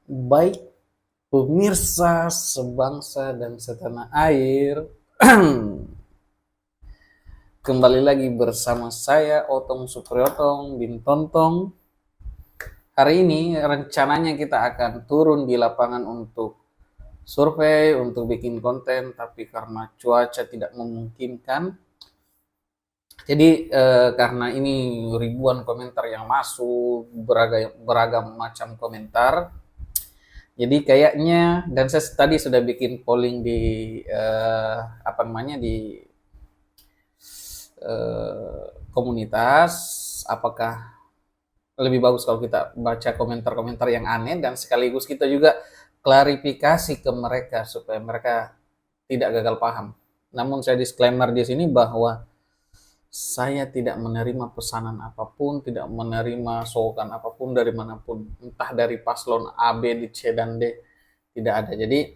Baik pemirsa sebangsa dan setanah air, kembali lagi bersama saya Otong Supriotong bin Tontong. Hari ini rencananya kita akan turun di lapangan untuk survei, untuk bikin konten, tapi karena cuaca tidak memungkinkan, jadi karena ini ribuan komentar yang masuk, beragam macam komentar. Jadi kayaknya, dan saya tadi sudah bikin polling di di komunitas, apakah lebih bagus kalau kita baca komentar-komentar yang aneh dan sekaligus kita juga klarifikasi ke mereka supaya mereka tidak gagal paham. Namun saya disclaimer di sini bahwa saya tidak menerima pesanan apapun, tidak menerima sogokan apapun dari manapun, entah dari paslon A, B, C, dan D, tidak ada. Jadi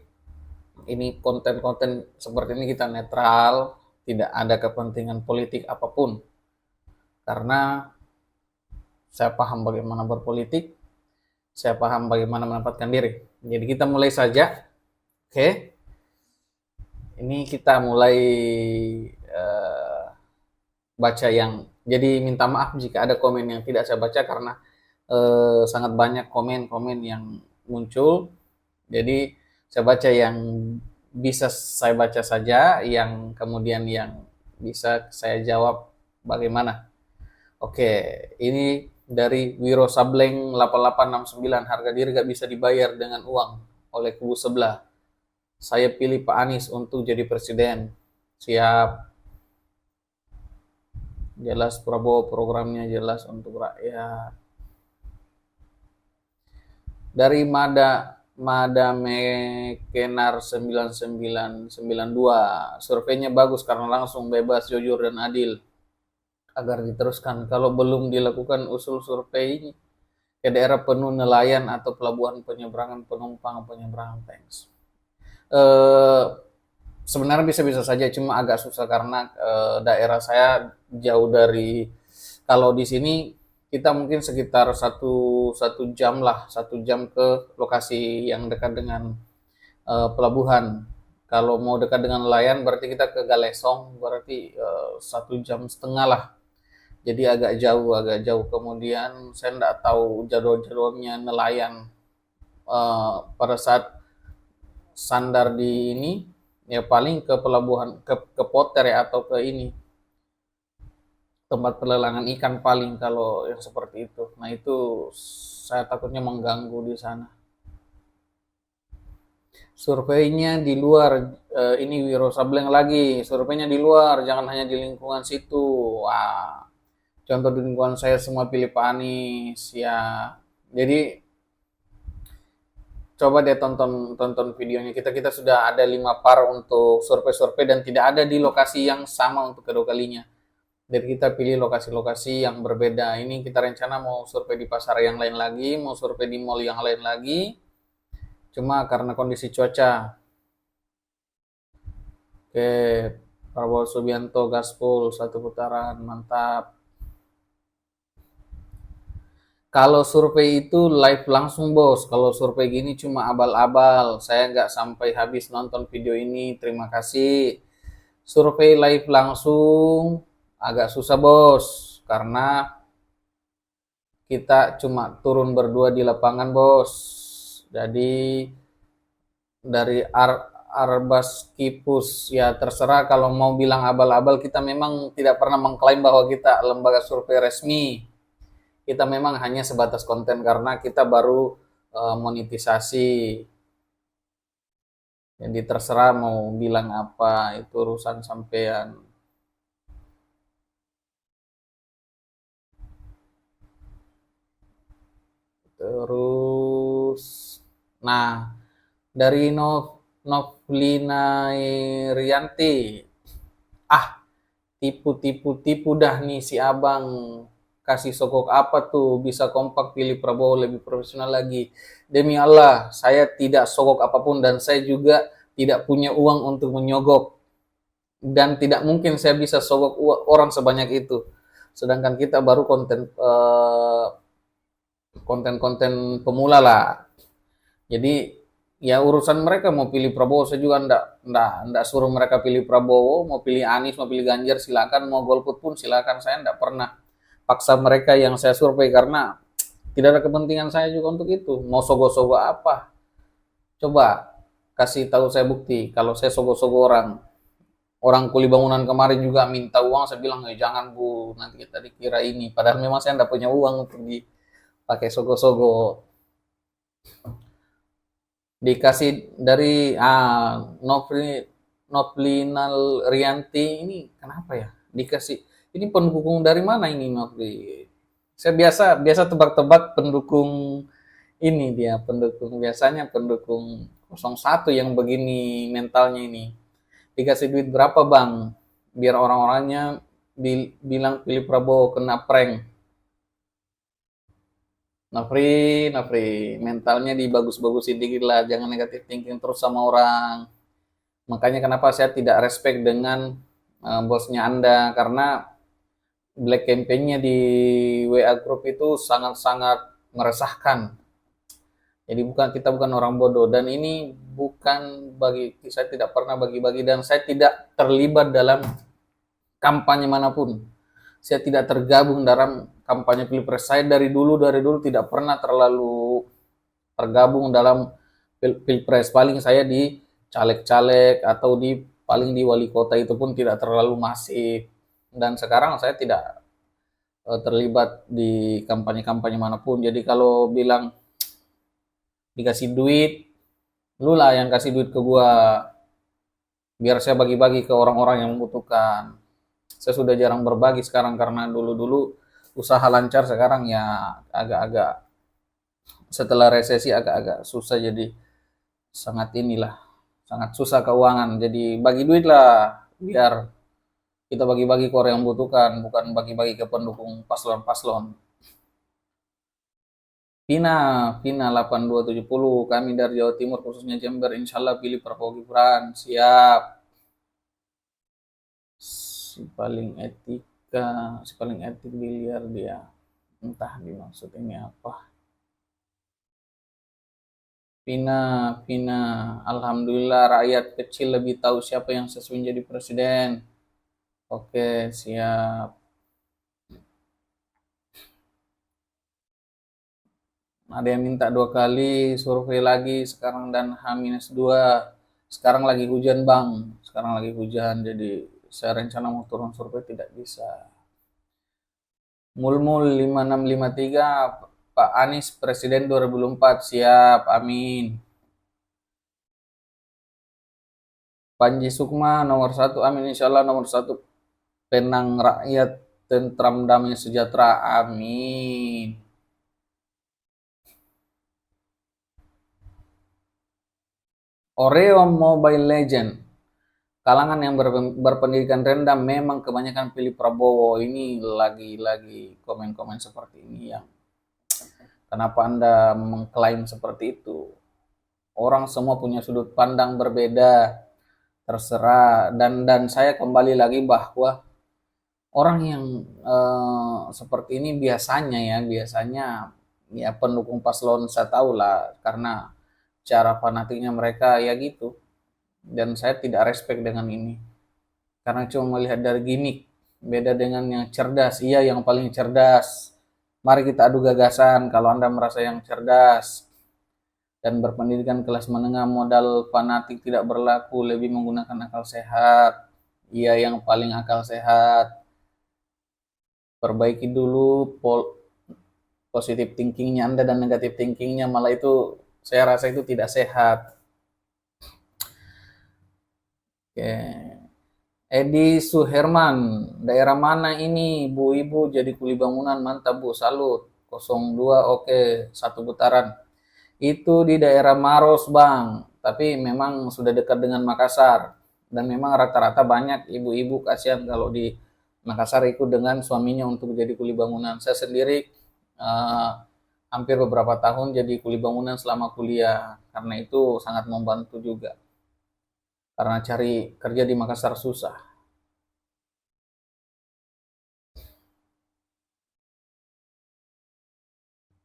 ini konten-konten seperti ini kita netral, tidak ada kepentingan politik apapun, karena saya paham bagaimana berpolitik, saya paham bagaimana menempatkan diri. Jadi kita mulai saja, oke? Ini kita mulai baca yang, jadi minta maaf jika ada komen yang tidak saya baca karena sangat banyak komen-komen yang muncul. Jadi saya baca yang bisa saya baca saja, yang kemudian yang bisa saya jawab bagaimana. Oke, ini dari Wiro Sableng 8869, harga diri gak bisa dibayar dengan uang oleh kubu sebelah. Saya pilih Pak Anies untuk jadi presiden. Siap. Jelas Prabowo programnya jelas untuk rakyat. Dari Mekenar 9992, surveinya bagus karena langsung, bebas, jujur, dan adil. Agar diteruskan. Kalau belum dilakukan usul survei ke daerah penuh nelayan atau pelabuhan penyeberangan penumpang, penyeberangan tanks. Sebenarnya bisa-bisa saja, cuma agak susah karena daerah saya jauh dari, kalau di sini kita mungkin sekitar satu jam lah, 1 jam ke lokasi yang dekat dengan pelabuhan. Kalau mau dekat dengan nelayan berarti kita ke Galesong, berarti 1,5 jam lah. Jadi agak jauh. Kemudian saya tidak tahu jadwalnya nelayan pada saat sandar di ini, ya paling ke pelabuhan, ke Poter ya, atau ke ini tempat pelelangan ikan paling kalau yang seperti itu. Nah itu saya takutnya mengganggu di sana. Surveinya di luar, ini Wiro Sableng lagi, surveinya di luar, jangan hanya di lingkungan situ. Wah, contoh di lingkungan saya semua pilih Pak Anies ya. Jadi coba deh tonton videonya. Kita sudah ada 5 par untuk survei-survei dan tidak ada di lokasi yang sama untuk kedua kalinya. Jadi kita pilih lokasi-lokasi yang berbeda. Ini kita rencana mau survei di pasar yang lain lagi, mau survei di mall yang lain lagi. Cuma karena kondisi cuaca. Oke, Prabowo Subianto gaspol 1 putaran, mantap. Kalau survei itu live langsung bos, kalau survei gini cuma abal-abal, saya nggak sampai habis nonton video ini, terima kasih. Survei live langsung agak susah bos, karena kita cuma turun berdua di lapangan bos. Jadi dari Arbas Kipus, ya terserah kalau mau bilang abal-abal, kita memang tidak pernah mengklaim bahwa kita lembaga survei resmi. Kita memang hanya sebatas konten karena kita baru monetisasi. Jadi terserah mau bilang apa, itu urusan sampean. Terus, nah dari Novlina Rianti, tipu dah nih si abang, kasih sokok apa tuh, bisa kompak pilih Prabowo, lebih profesional lagi. Demi Allah, saya tidak sokok apapun dan saya juga tidak punya uang untuk menyogok. Dan tidak mungkin saya bisa sogok orang sebanyak itu. Sedangkan kita baru konten pemula lah. Jadi ya urusan mereka mau pilih Prabowo, saya juga ndak suruh mereka pilih Prabowo, mau pilih Anies, mau pilih Ganjar silakan, mau golput pun silakan. Saya ndak pernah paksa mereka yang saya survei karena tidak ada kepentingan saya juga untuk itu. Mau sogo-sogo apa? Coba kasih tahu saya bukti kalau saya sogo-sogo orang. Orang kuli bangunan kemarin juga minta uang, saya bilang jangan bu, nanti kita dikira ini. Padahal memang saya ndak punya uang untuk dipakai sogo-sogo. Dikasih dari Noplinal Rianti ini kenapa ya dikasih, ini pendukung dari mana ini Nopli? Saya biasa biasa tebak-tebak pendukung ini, dia pendukung biasanya pendukung 01 yang begini mentalnya ini. Dikasih duit berapa bang biar orang-orangnya bilang pilih Prabowo, kena prank. Nafri, mentalnya dibagus-bagusin dikit lah, jangan negatif thinking terus sama orang. Makanya kenapa saya tidak respect dengan bosnya Anda, karena black campaign-nya di WA group itu sangat-sangat meresahkan. Jadi kita bukan orang bodoh, dan ini bukan saya tidak pernah bagi-bagi, dan saya tidak terlibat dalam kampanye manapun. Saya tidak tergabung dalam kampanye pilpres. Saya dari dulu tidak pernah terlalu tergabung dalam pilpres. Paling saya di caleg-caleg atau paling di wali kota, itu pun tidak terlalu masif. Dan sekarang saya tidak terlibat di kampanye-kampanye manapun. Jadi kalau bilang dikasih duit, lu lah yang kasih duit ke gua biar saya bagi-bagi ke orang-orang yang membutuhkan. Saya sudah jarang berbagi sekarang karena dulu-dulu usaha lancar, sekarang ya agak-agak setelah resesi agak-agak susah, jadi sangat susah keuangan. Jadi bagi duit lah biar kita bagi-bagi ke orang yang membutuhkan, bukan bagi-bagi ke pendukung paslon-paslon. Pina 8270, kami dari Jawa Timur khususnya Jember, insya Allah pilih Prabowo Gibran, siap. Si paling etik biliar dia, entah dimaksud ini apa. Pina, alhamdulillah rakyat kecil lebih tahu siapa yang sesuai menjadi presiden. Oke, siap. Ada yang minta 2 kali survei lagi sekarang, dan H-2. Sekarang lagi hujan bang, jadi saya rencana mau turun survei tidak bisa. Mulmul 5653, Pak Anies Presiden 2004, siap, amin. Panji Sukma nomor 1, amin, insya Allah nomor 1. Penang rakyat tentram damai sejahtera, amin. Oreo Mobile Legend, kalangan yang berpendidikan rendah memang kebanyakan pilih Prabowo. Ini lagi komen-komen seperti ini yang kenapa Anda mengklaim seperti itu? Orang semua punya sudut pandang berbeda, terserah. Dan saya kembali lagi bahwa orang yang seperti ini biasanya ya pendukung paslon, saya tahu lah karena cara fanatiknya mereka ya gitu. Dan saya tidak respect dengan ini karena cuma melihat dari gimmick. Beda dengan yang cerdas. Iya, yang paling cerdas. Mari kita adu gagasan kalau Anda merasa yang cerdas dan berpendidikan kelas menengah, modal fanatik tidak berlaku, lebih menggunakan akal sehat. Iya, yang paling akal sehat. Perbaiki dulu positif thinkingnya Anda, dan negatif thinkingnya malah itu saya rasa itu tidak sehat. Oke. Edi Suherman, daerah mana ini Bu Ibu jadi kuli bangunan, mantap Bu, salut. 02, oke, 1 putaran. Itu di daerah Maros Bang, tapi memang sudah dekat dengan Makassar. Dan memang rata-rata banyak ibu-ibu kasihan kalau di Makassar ikut dengan suaminya untuk jadi kuli bangunan. Saya sendiri hampir beberapa tahun jadi kuli bangunan selama kuliah, karena itu sangat membantu juga. Karena cari kerja di Makassar susah.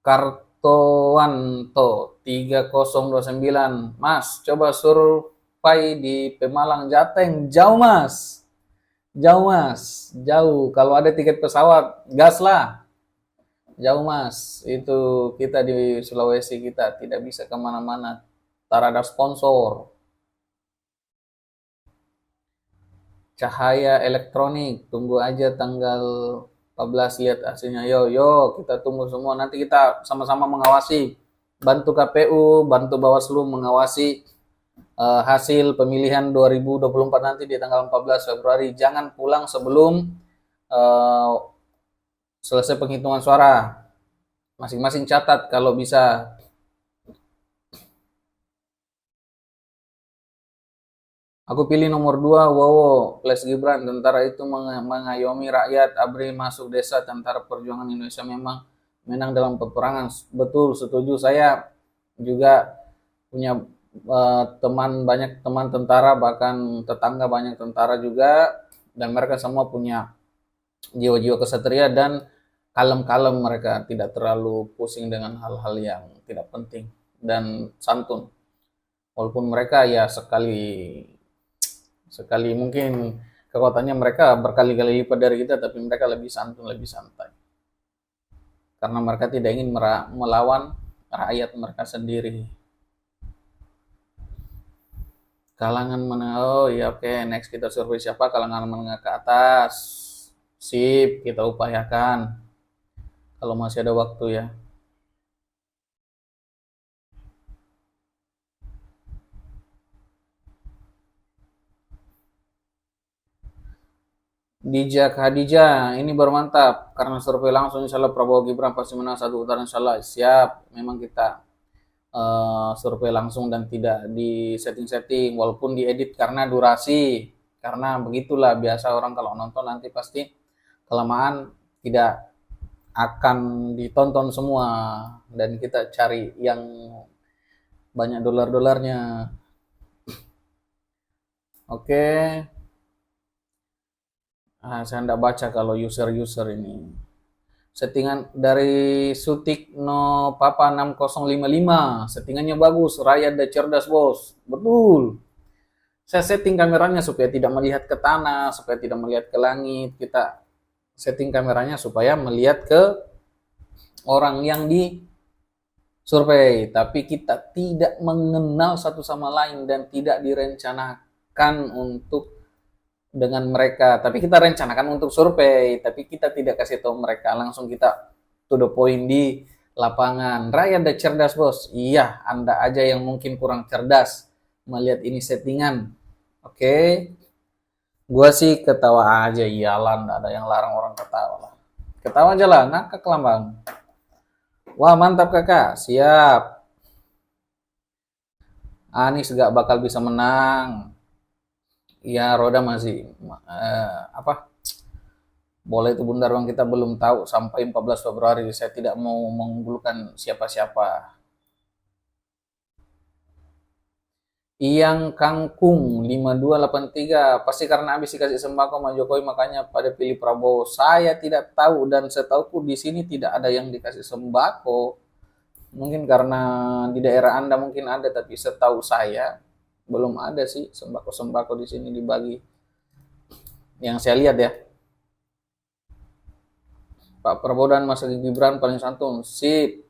Kartowanto 3029. Mas, coba survei di Pemalang Jateng. Jauh mas, jauh mas, jauh. Kalau ada tiket pesawat, gas lah. Jauh mas, itu kita di Sulawesi kita tidak bisa kemana-mana. Tak ada sponsor. Cahaya elektronik, tunggu aja tanggal 14 lihat hasilnya. Yo, yo, kita tunggu semua. Nanti kita sama-sama mengawasi. Bantu KPU, bantu Bawaslu mengawasi hasil pemilihan 2024 nanti di tanggal 14 Februari. Jangan pulang sebelum uh, selesai penghitungan suara. Masing-masing catat kalau bisa. Aku pilih nomor 2, Wowo, plus Gibran. Tentara itu mengayomi rakyat. ABRI masuk desa. Tentara Perjuangan Indonesia memang menang dalam peperangan. Betul, setuju. Saya juga punya banyak teman tentara, bahkan tetangga banyak tentara juga. Dan mereka semua punya jiwa-jiwa kesatria dan kalem-kalem, mereka tidak terlalu pusing dengan hal-hal yang tidak penting dan santun. Walaupun mereka ya sekali mungkin kekuatannya mereka berkali-kali lipat dari kita, tapi mereka lebih santun, lebih santai. Karena mereka tidak ingin melawan rakyat mereka sendiri. Kalangan menengah, oh ya oke, next kita survei siapa, kalangan menengah ke atas. Sip, kita upayakan. Kalau masih ada waktu ya. Dijak Hadijah, ini baru mantap. Karena survei langsung insya Allah Prabowo Gibran pasti menang 1 putaran insya Allah. Siap, memang kita survei langsung dan tidak di setting-setting. Walaupun diedit karena durasi. Karena begitulah biasa orang kalau nonton nanti pasti kelamaan tidak akan ditonton semua. Dan kita cari yang banyak dolar-dolarnya. Oke. Saya tidak baca kalau user-user ini. Settingan dari Sutikno Papa 6055. Settingannya bagus, rakyat dan cerdas bos. Betul. Saya setting kameranya supaya tidak melihat ke tanah, supaya tidak melihat ke langit. Kita setting kameranya supaya melihat ke orang yang di survei. Tapi kita tidak mengenal satu sama lain dan tidak direncanakan untuk dengan mereka, tapi kita rencanakan untuk survei, tapi kita tidak kasih tahu mereka, langsung kita to the point di lapangan. Rakyat dan cerdas bos, iya Anda aja yang mungkin kurang cerdas melihat ini settingan. Oke, gua sih ketawa aja, iyalah nggak ada yang larang orang ketawa lah. Ketawa aja lah, ngakak lambang. Wah mantap kakak, siap. Anies gak bakal bisa menang. Ya roda masih bola itu bundar bang, kita belum tahu sampai 14 Februari. Saya tidak mau mengunggulkan siapa-siapa. Iyang Kangkung 5283, pasti karena habis dikasih sembako sama Jokowi makanya pada pilih Prabowo. Saya tidak tahu dan setahuku di sini tidak ada yang dikasih sembako. Mungkin karena di daerah Anda mungkin ada, tapi setahu saya belum ada sih sembako-sembako di sini dibagi. Yang saya lihat ya. Pak Prabowo dan Mas Gibran paling santun. Sip.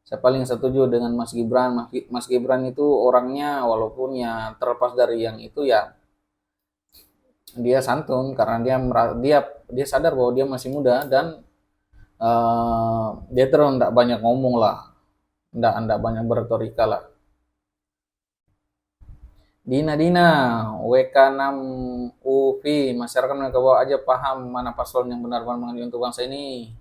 Saya paling setuju dengan Mas Gibran. Mas Gibran itu orangnya walaupun ya terlepas dari yang itu ya dia santun karena dia sadar bahwa dia masih muda dan dia terus enggak banyak ngomong lah. Enggak banyak berretorika lah. Dina WK6UV, masyarakat menengah bawah aja paham mana paslon yang benar-benar mengabdi untuk bangsa ini.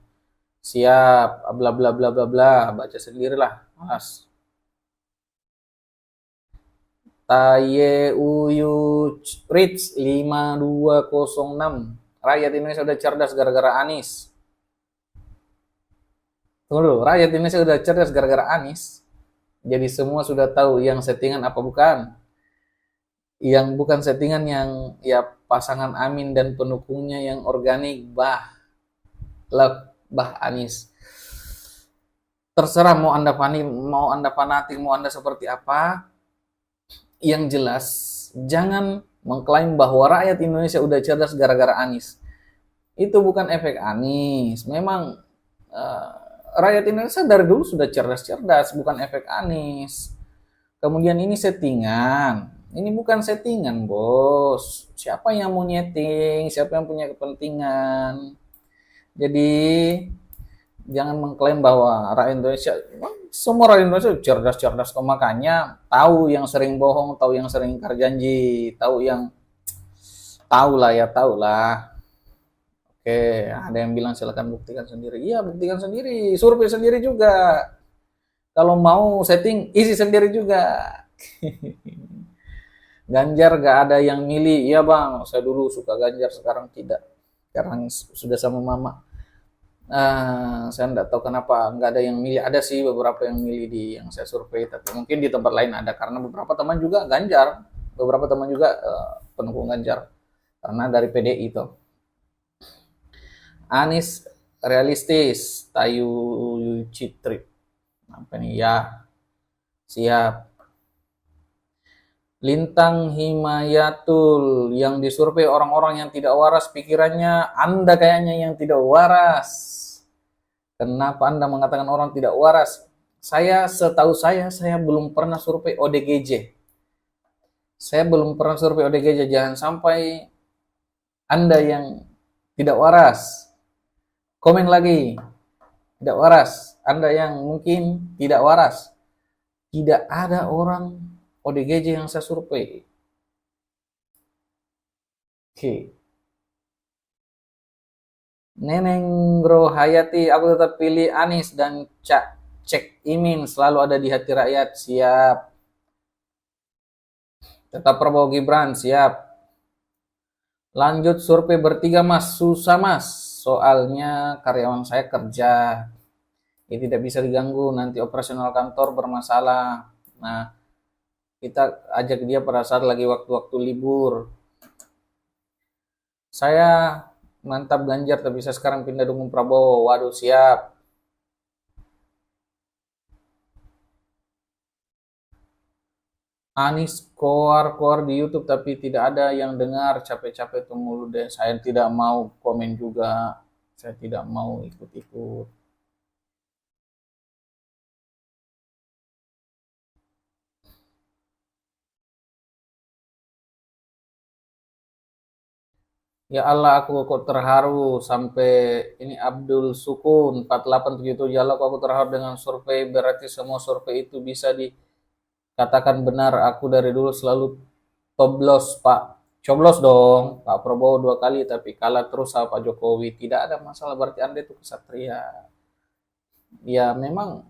Siap, bla bla bla bla bla, baca sendirilah, Mas. Taye Uyu Rich 5206. Rakyat Indonesia udah cerdas gara-gara Anies. Tunggu, rakyat Indonesia udah cerdas gara-gara Anies. Jadi semua sudah tahu yang settingan apa bukan. Yang bukan settingan yang ya pasangan Amin dan pendukungnya yang organik bah Anies. terserah mau anda fanatik, mau anda seperti apa. Yang jelas, jangan mengklaim bahwa rakyat Indonesia udah cerdas gara-gara Anies. Itu bukan efek Anies. Memang eh, rakyat Indonesia dari dulu sudah cerdas-cerdas, bukan efek Anies. Kemudian ini settingan. Ini bukan settingan, bos. Siapa yang mau nyeting? Siapa yang punya kepentingan? Jadi jangan mengklaim bahwa rakyat Indonesia, semua rakyat Indonesia cerdas-cerdas kok, makanya tahu yang sering bohong, tahu yang sering ingkar janji, tahu yang tahu lah ya, tahu lah. Oke, ada yang bilang silakan buktikan sendiri. Iya, buktikan sendiri, survei sendiri juga. Kalau mau setting, isi sendiri juga. Ganjar gak ada yang milih. Iya bang, saya dulu suka Ganjar, sekarang tidak. Sekarang sudah sama mama. Saya nggak tahu kenapa nggak ada yang milih. Ada sih beberapa yang milih di yang saya survei, tapi mungkin di tempat lain ada karena beberapa teman juga Ganjar, beberapa teman juga pendukung Ganjar karena dari PDI itu. Anies realistis, Tayu Citri. Apa nih ya? Siap. Lintang Himayatul, yang disurvei orang-orang yang tidak waras pikirannya, Anda kayaknya yang tidak waras. Kenapa Anda mengatakan orang tidak waras? Setahu saya belum pernah survei ODGJ. Saya belum pernah survei ODGJ, jangan sampai Anda yang tidak waras. Komen lagi, tidak waras. Anda yang mungkin tidak waras. Tidak ada orang ODGJ yang saya survei. Oke. Neneng Rohayati, aku tetap pilih Anies dan Cek Imin selalu ada di hati rakyat. Siap. Tetap Prabowo Gibran. Siap. Lanjut survei bertiga mas. Susah mas. Soalnya karyawan saya kerja. Ini tidak bisa diganggu. Nanti operasional kantor bermasalah. Nah, kita ajak dia pada saat lagi waktu-waktu libur. Saya mantap Ganjar, tapi bisa sekarang pindah dukung Prabowo. Waduh, siap. Anies koar-koar di YouTube tapi tidak ada yang dengar, capek-capek tuh mulu deh. Saya tidak mau komen juga. Saya tidak mau ikut-ikut. Ya Allah, aku kok terharu sampai ini Abdul Sukun 4877. Ya Allah, kok aku terharu dengan survei. Berarti semua survei itu bisa dikatakan benar. Aku dari dulu selalu coblos, Pak. Coblos dong, Pak Prabowo 2 kali tapi kalah terus sama Pak Jokowi. Tidak ada masalah, berarti Anda itu kesatria. Ya memang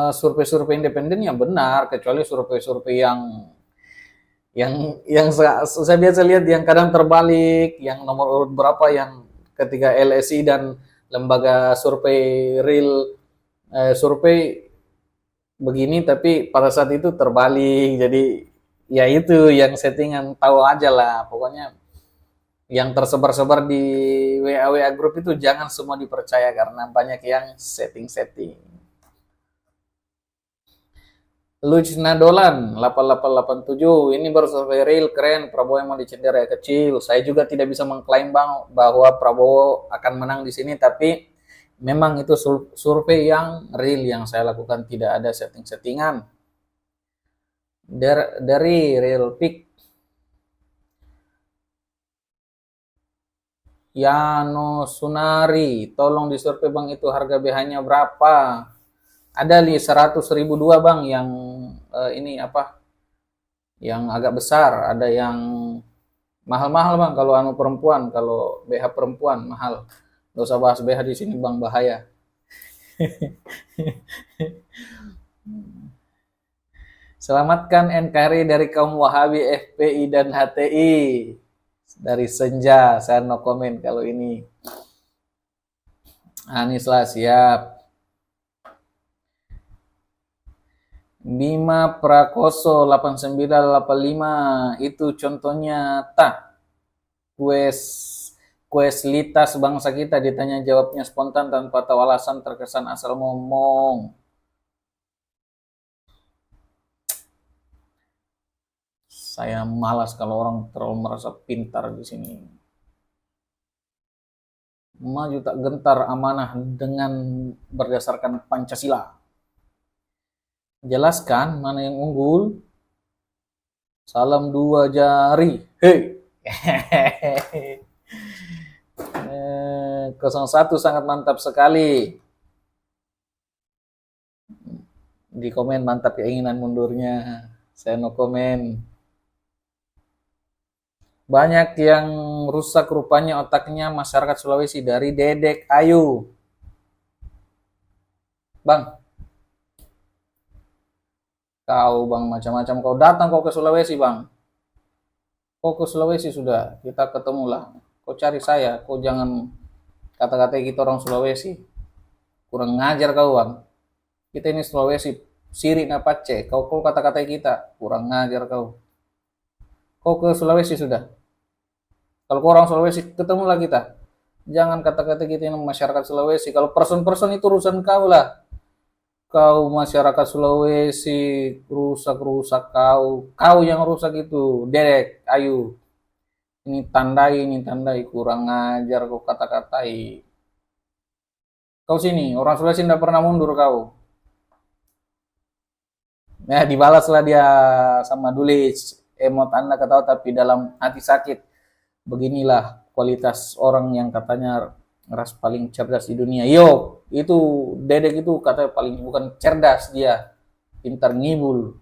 survei-survei independen yang benar, kecuali survei-survei yang saya biasa lihat yang kadang terbalik, yang nomor urut berapa, yang ketika LSI dan lembaga survei real survei begini tapi pada saat itu terbalik. Jadi ya itu yang settingan, tahu aja lah pokoknya. Yang tersebar-sebar di WA grup itu jangan semua dipercaya karena banyak yang setting-setting. Lujna Dolan 8887, ini baru survei real, keren. Prabowo yang mau dicender ya kecil. Saya juga tidak bisa mengklaim bang bahwa Prabowo akan menang di sini, tapi memang itu survei yang real yang saya lakukan, tidak ada setting-settingan. Dari Real Pick. Yano Sunari, tolong disurvei bang itu harga BH-nya berapa? Ada nih 100.000 dua bang, yang ini apa? Yang agak besar, ada yang mahal-mahal bang kalau anu perempuan, kalau BH perempuan mahal. Gak usah bahas BH di sini bang, bahaya. Selamatkan NKRI dari kaum Wahabi, FPI dan HTI. Dari Senja, saya no comment kalau ini. Anies lah, siap. Bima Prakoso 8985, itu contohnya tak kueslitas bangsa kita, ditanya jawabnya spontan tanpa tahu alasan, terkesan asal ngomong. Saya malas kalau orang terlalu merasa pintar di sini. Maju tak gentar amanah dengan berdasarkan Pancasila. Jelaskan mana yang unggul. Salam dua jari. Hei. 01 sangat mantap sekali. Di komen mantap keinginan mundurnya. Saya no komen. Banyak yang rusak rupanya otaknya masyarakat Sulawesi dari Dedek Ayu. Bang. Kau bang macam-macam. Kau datang kau ke Sulawesi bang. Kau ke Sulawesi sudah. Kita ketemu lah. Kau cari saya. Kau jangan kata-kata kita orang Sulawesi. Kurang ngajar kau bang. Kita ini Sulawesi. Siri napace. Kau kata-kata kita. Kurang ngajar kau. Kau ke Sulawesi sudah. Kalau kau orang Sulawesi, ketemulah kita. Jangan kata-kata kita ini masyarakat Sulawesi. Kalau person-person itu urusan kau lah. Kau masyarakat Sulawesi, rusak-rusak kau. Kau yang rusak itu. Dedek, ayo. Ini tandai. Kurang ngajar kau kata-katai. Kau sini, orang Sulawesi tidak pernah mundur kau. Nah, dibalaslah dia sama Dulis. Emot Anda ketawa tapi dalam hati sakit. Beginilah kualitas orang yang katanya ras paling cerdas di dunia. Yo, itu Dedek itu katanya paling bukan cerdas dia. Pintar ngibul.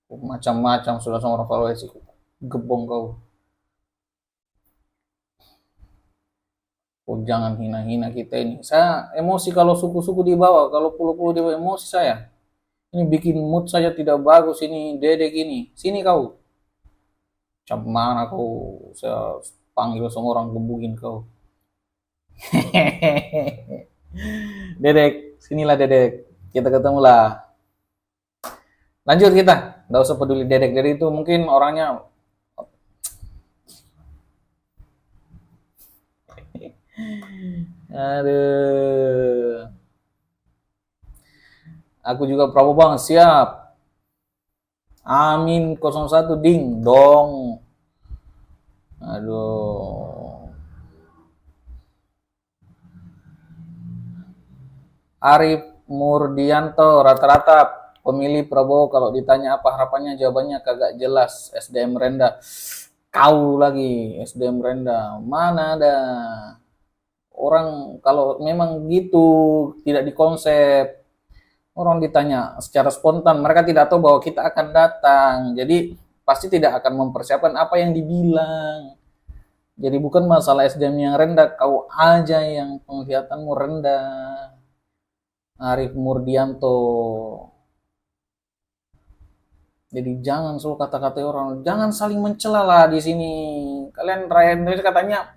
Macam-macam sudah sama orang Sulawesi. Gebong kau. Oh, jangan hina-hina kita ini. Saya emosi kalau suku-suku dibawa. Kalau pulau-pulau dibawa emosi saya. Ini bikin mood saya tidak bagus ini Dedek ini. Sini kau. Macam mana kau? Saya panggil semua orang gebugin kau. Dedek, sinilah Dedek. Kita ketemu lah. Lanjut kita. Nggak usah peduli Dedek. Dedek itu mungkin orangnya aduh. Aku juga Prabowo bang, siap. Amin 01 ding dong. Aduh. Arif Murdianto, rata-rata pemilih Prabowo kalau ditanya apa harapannya jawabannya kagak jelas. SDM rendah. Kau lagi SDM rendah. Mana ada orang kalau memang gitu tidak dikonsep. Orang ditanya secara spontan, mereka tidak tahu bahwa kita akan datang. Jadi pasti tidak akan mempersiapkan apa yang dibilang. Jadi bukan masalah SDM yang rendah, kau aja yang penglihatanmu rendah. Arif Murdianto. Jadi jangan selalu kata-kata orang, jangan saling mencela lah di sini. Kalian rakyat Indonesia katanya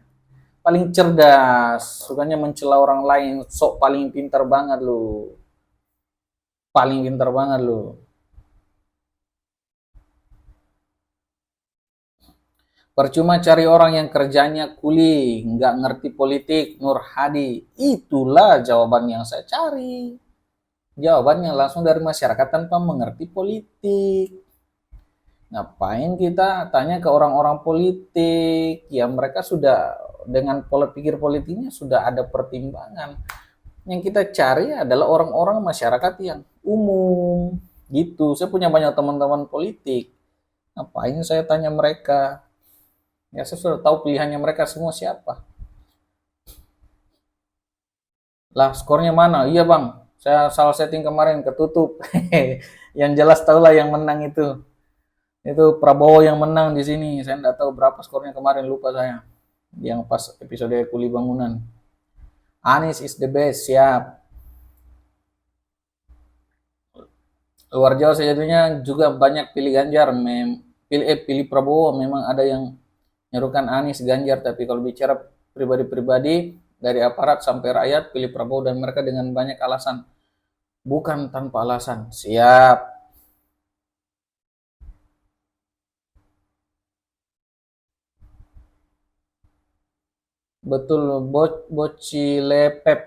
paling cerdas, sukanya mencela orang lain, sok paling pintar banget lu. Paling pintar banget lu. Percuma cari orang yang kerjanya kuli, nggak ngerti politik, Nur Hadi. Itulah jawaban yang saya cari. Jawabannya langsung dari masyarakat tanpa mengerti politik. Ngapain kita tanya ke orang-orang politik? Ya mereka sudah dengan pola pikir politiknya sudah ada pertimbangan. Yang kita cari adalah orang-orang masyarakat yang umum gitu. Saya punya banyak teman-teman politik. Ngapain saya tanya mereka? Ya saya sudah tahu pilihannya mereka semua siapa. Lah skornya mana? Iya bang, saya salah setting kemarin ketutup. Yang jelas tahulah yang menang itu. Itu Prabowo yang menang di sini. Saya tidak tahu berapa skornya kemarin, lupa saya. Yang pas episode Kuli Bangunan. Anies is the best, siap. Luar Jawa sejatinya juga banyak pilih Ganjar, pilih Prabowo. Memang ada yang nyerukan Anies Ganjar, tapi kalau bicara pribadi-pribadi dari aparat sampai rakyat pilih Prabowo dan mereka dengan banyak alasan. Bukan tanpa alasan, siap. Betul, bocil FF.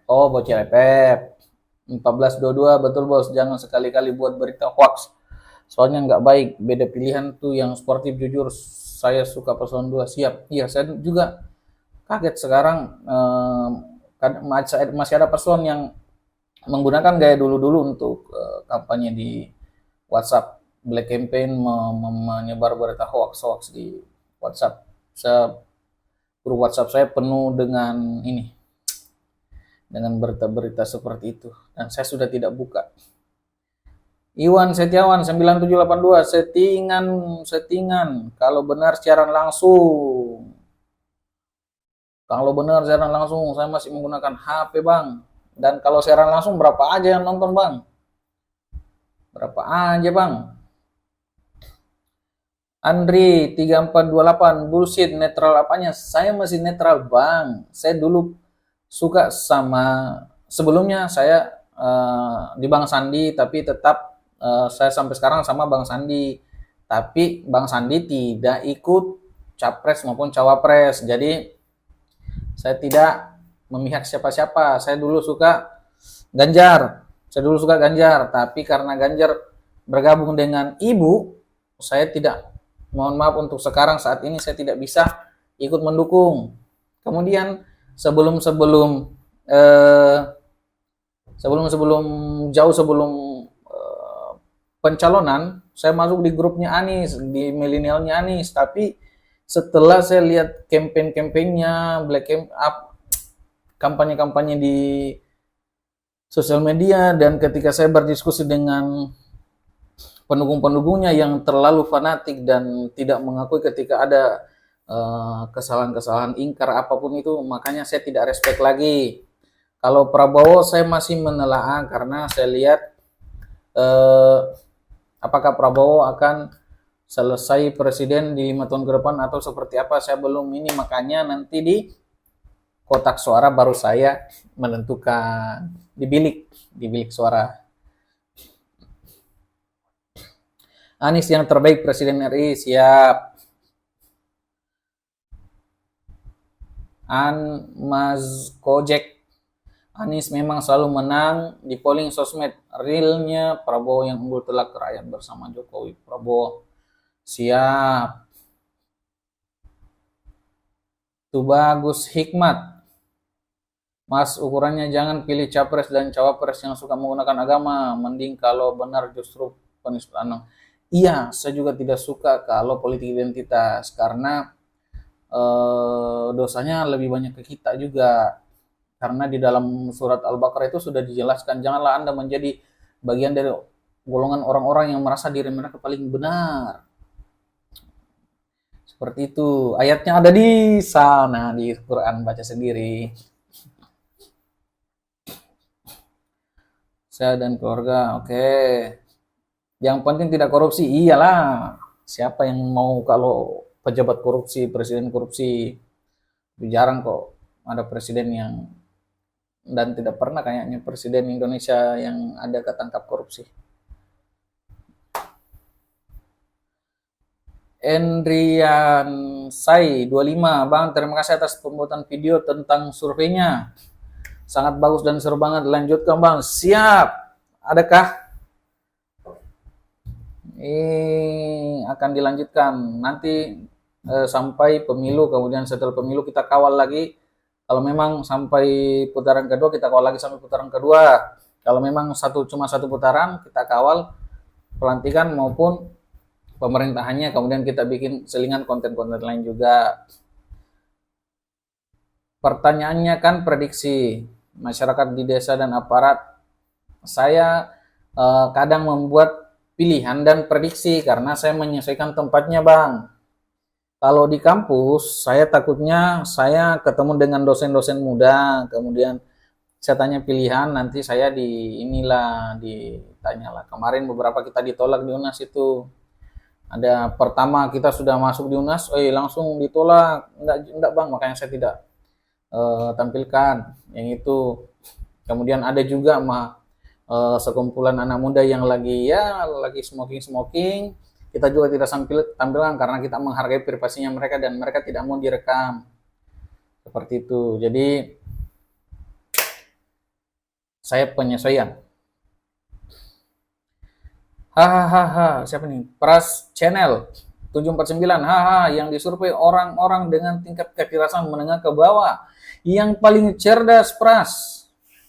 Oh, bocil FF. 1422 betul bos, jangan sekali-kali buat berita hoax. soalnya nggak baik, beda pilihan tuh yang sportif jujur, saya suka paslon 2. Siap. Iya, saya juga kaget sekarang, masih ada paslon yang menggunakan gaya dulu-dulu untuk kampanye di WhatsApp, black campaign, menyebar berita hoax di WhatsApp. Grup WhatsApp saya penuh dengan ini, dengan berita-berita seperti itu, dan saya sudah tidak buka. Iwan Setiawan 9782, settingan kalau benar siaran langsung. Kalau benar siaran langsung, saya masih menggunakan HP, Bang. Dan kalau siaran langsung berapa aja yang nonton, Bang? Berapa aja, Bang? Andri 3428, bullshit, netral apanya? Saya masih netral, Bang. Saya dulu suka sama, sebelumnya saya di Bang Sandi, tapi tetap saya sampai sekarang sama Bang Sandi. Tapi Bang Sandi tidak ikut capres maupun cawapres. Jadi saya tidak memihak siapa-siapa. Saya dulu suka Ganjar. Saya dulu suka Ganjar, tapi karena Ganjar bergabung dengan Ibu, saya tidak, mohon maaf untuk sekarang saat ini saya tidak bisa ikut mendukung. Kemudian sebelum jauh sebelum pencalonan, saya masuk di grupnya Anies, di milenialnya Anies, tapi setelah saya lihat kampanye-kampanyenya, kampanye-kampanye di sosial media, dan ketika saya berdiskusi dengan pendukung-pendukungnya yang terlalu fanatik dan tidak mengakui ketika ada kesalahan-kesalahan ingkar apapun itu, makanya saya tidak respect lagi. Kalau Prabowo saya masih menelaah karena saya lihat apakah Prabowo akan selesai presiden di 5 tahun ke depan atau seperti apa, saya belum ini, makanya nanti di kotak suara baru saya menentukan, di bilik suara. Anies yang terbaik presiden RI, siap. Mas Kojek, Anies memang selalu menang di polling sosmed, realnya Prabowo yang unggul telak rakyat bersama Jokowi. Prabowo, siap. Itu bagus. Hikmat, Mas, ukurannya jangan pilih capres dan cawapres yang suka menggunakan agama, mending kalau benar justru penistaan. Iya, saya juga tidak suka kalau politik identitas, karena dosanya lebih banyak ke kita juga. Karena di dalam surat Al-Baqarah itu sudah dijelaskan, janganlah Anda menjadi bagian dari golongan orang-orang yang merasa diri mereka paling benar. Seperti itu. Ayatnya ada di sana, di Quran, baca sendiri. Saya dan keluarga, oke. Yang penting tidak korupsi, iyalah. Siapa yang mau kalau pejabat korupsi, presiden korupsi? Jarang kok ada presiden yang, dan tidak pernah kayaknya presiden Indonesia yang ada ketangkap korupsi. Endrian Sai 25, Bang, terima kasih atas pembuatan video tentang surveinya. Sangat bagus dan seru banget. Lanjutkan, Bang. Siap. Adakah akan dilanjutkan nanti sampai pemilu, kemudian setelah pemilu kita kawal lagi. Kalau memang sampai putaran kedua, kita kawal lagi sampai putaran kedua. Kalau memang cuma satu putaran, kita kawal pelantikan maupun pemerintahannya, kemudian kita bikin selingan konten-konten lain juga. Pertanyaannya kan prediksi masyarakat di desa dan aparat. Saya kadang membuat pilihan dan prediksi karena saya menyesuaikan tempatnya, Bang. Kalau di kampus, saya takutnya saya ketemu dengan dosen-dosen muda, kemudian saya tanya pilihan, nanti saya ditanyalah. Kemarin beberapa kita ditolak di UNAS itu. Ada pertama kita sudah masuk di UNAS, langsung ditolak. Enggak Bang, makanya saya tidak tampilkan yang itu. Kemudian ada juga sekumpulan anak muda yang lagi smoking. Kita juga tidak tampilkan karena kita menghargai privasinya mereka dan mereka tidak mau direkam. Seperti itu. Jadi saya penyesuaian. Hahaha, siapa nih? Pras Channel 749. Haha, yang disurvei orang-orang dengan tingkat kecerdasan menengah ke bawah. Yang paling cerdas Pras.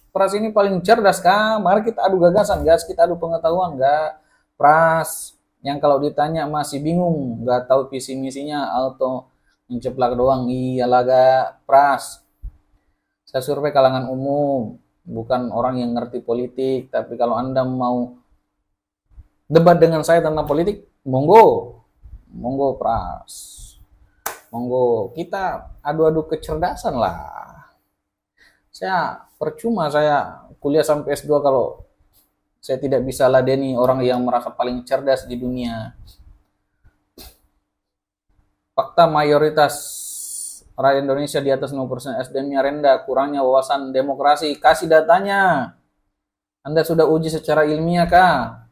Pras ini paling cerdas kah? Mari kita adu gagasan, guys. Kita adu pengetahuan, gak? Pras yang kalau ditanya masih bingung, nggak tahu visi misinya, atau menceplak doang. Iyalah, gak? Pras. Saya survei kalangan umum, bukan orang yang ngerti politik. Tapi kalau Anda mau debat dengan saya tentang politik, monggo, monggo Pras, monggo kita adu-adu kecerdasan lah. Saya percuma saya kuliah sampai S2 kalau saya tidak bisa ladeni orang yang merasa paling cerdas di dunia. Fakta mayoritas rakyat Indonesia di atas 50% SDM-nya rendah, kurangnya wawasan demokrasi. Kasih datanya. Anda sudah uji secara ilmiah kah?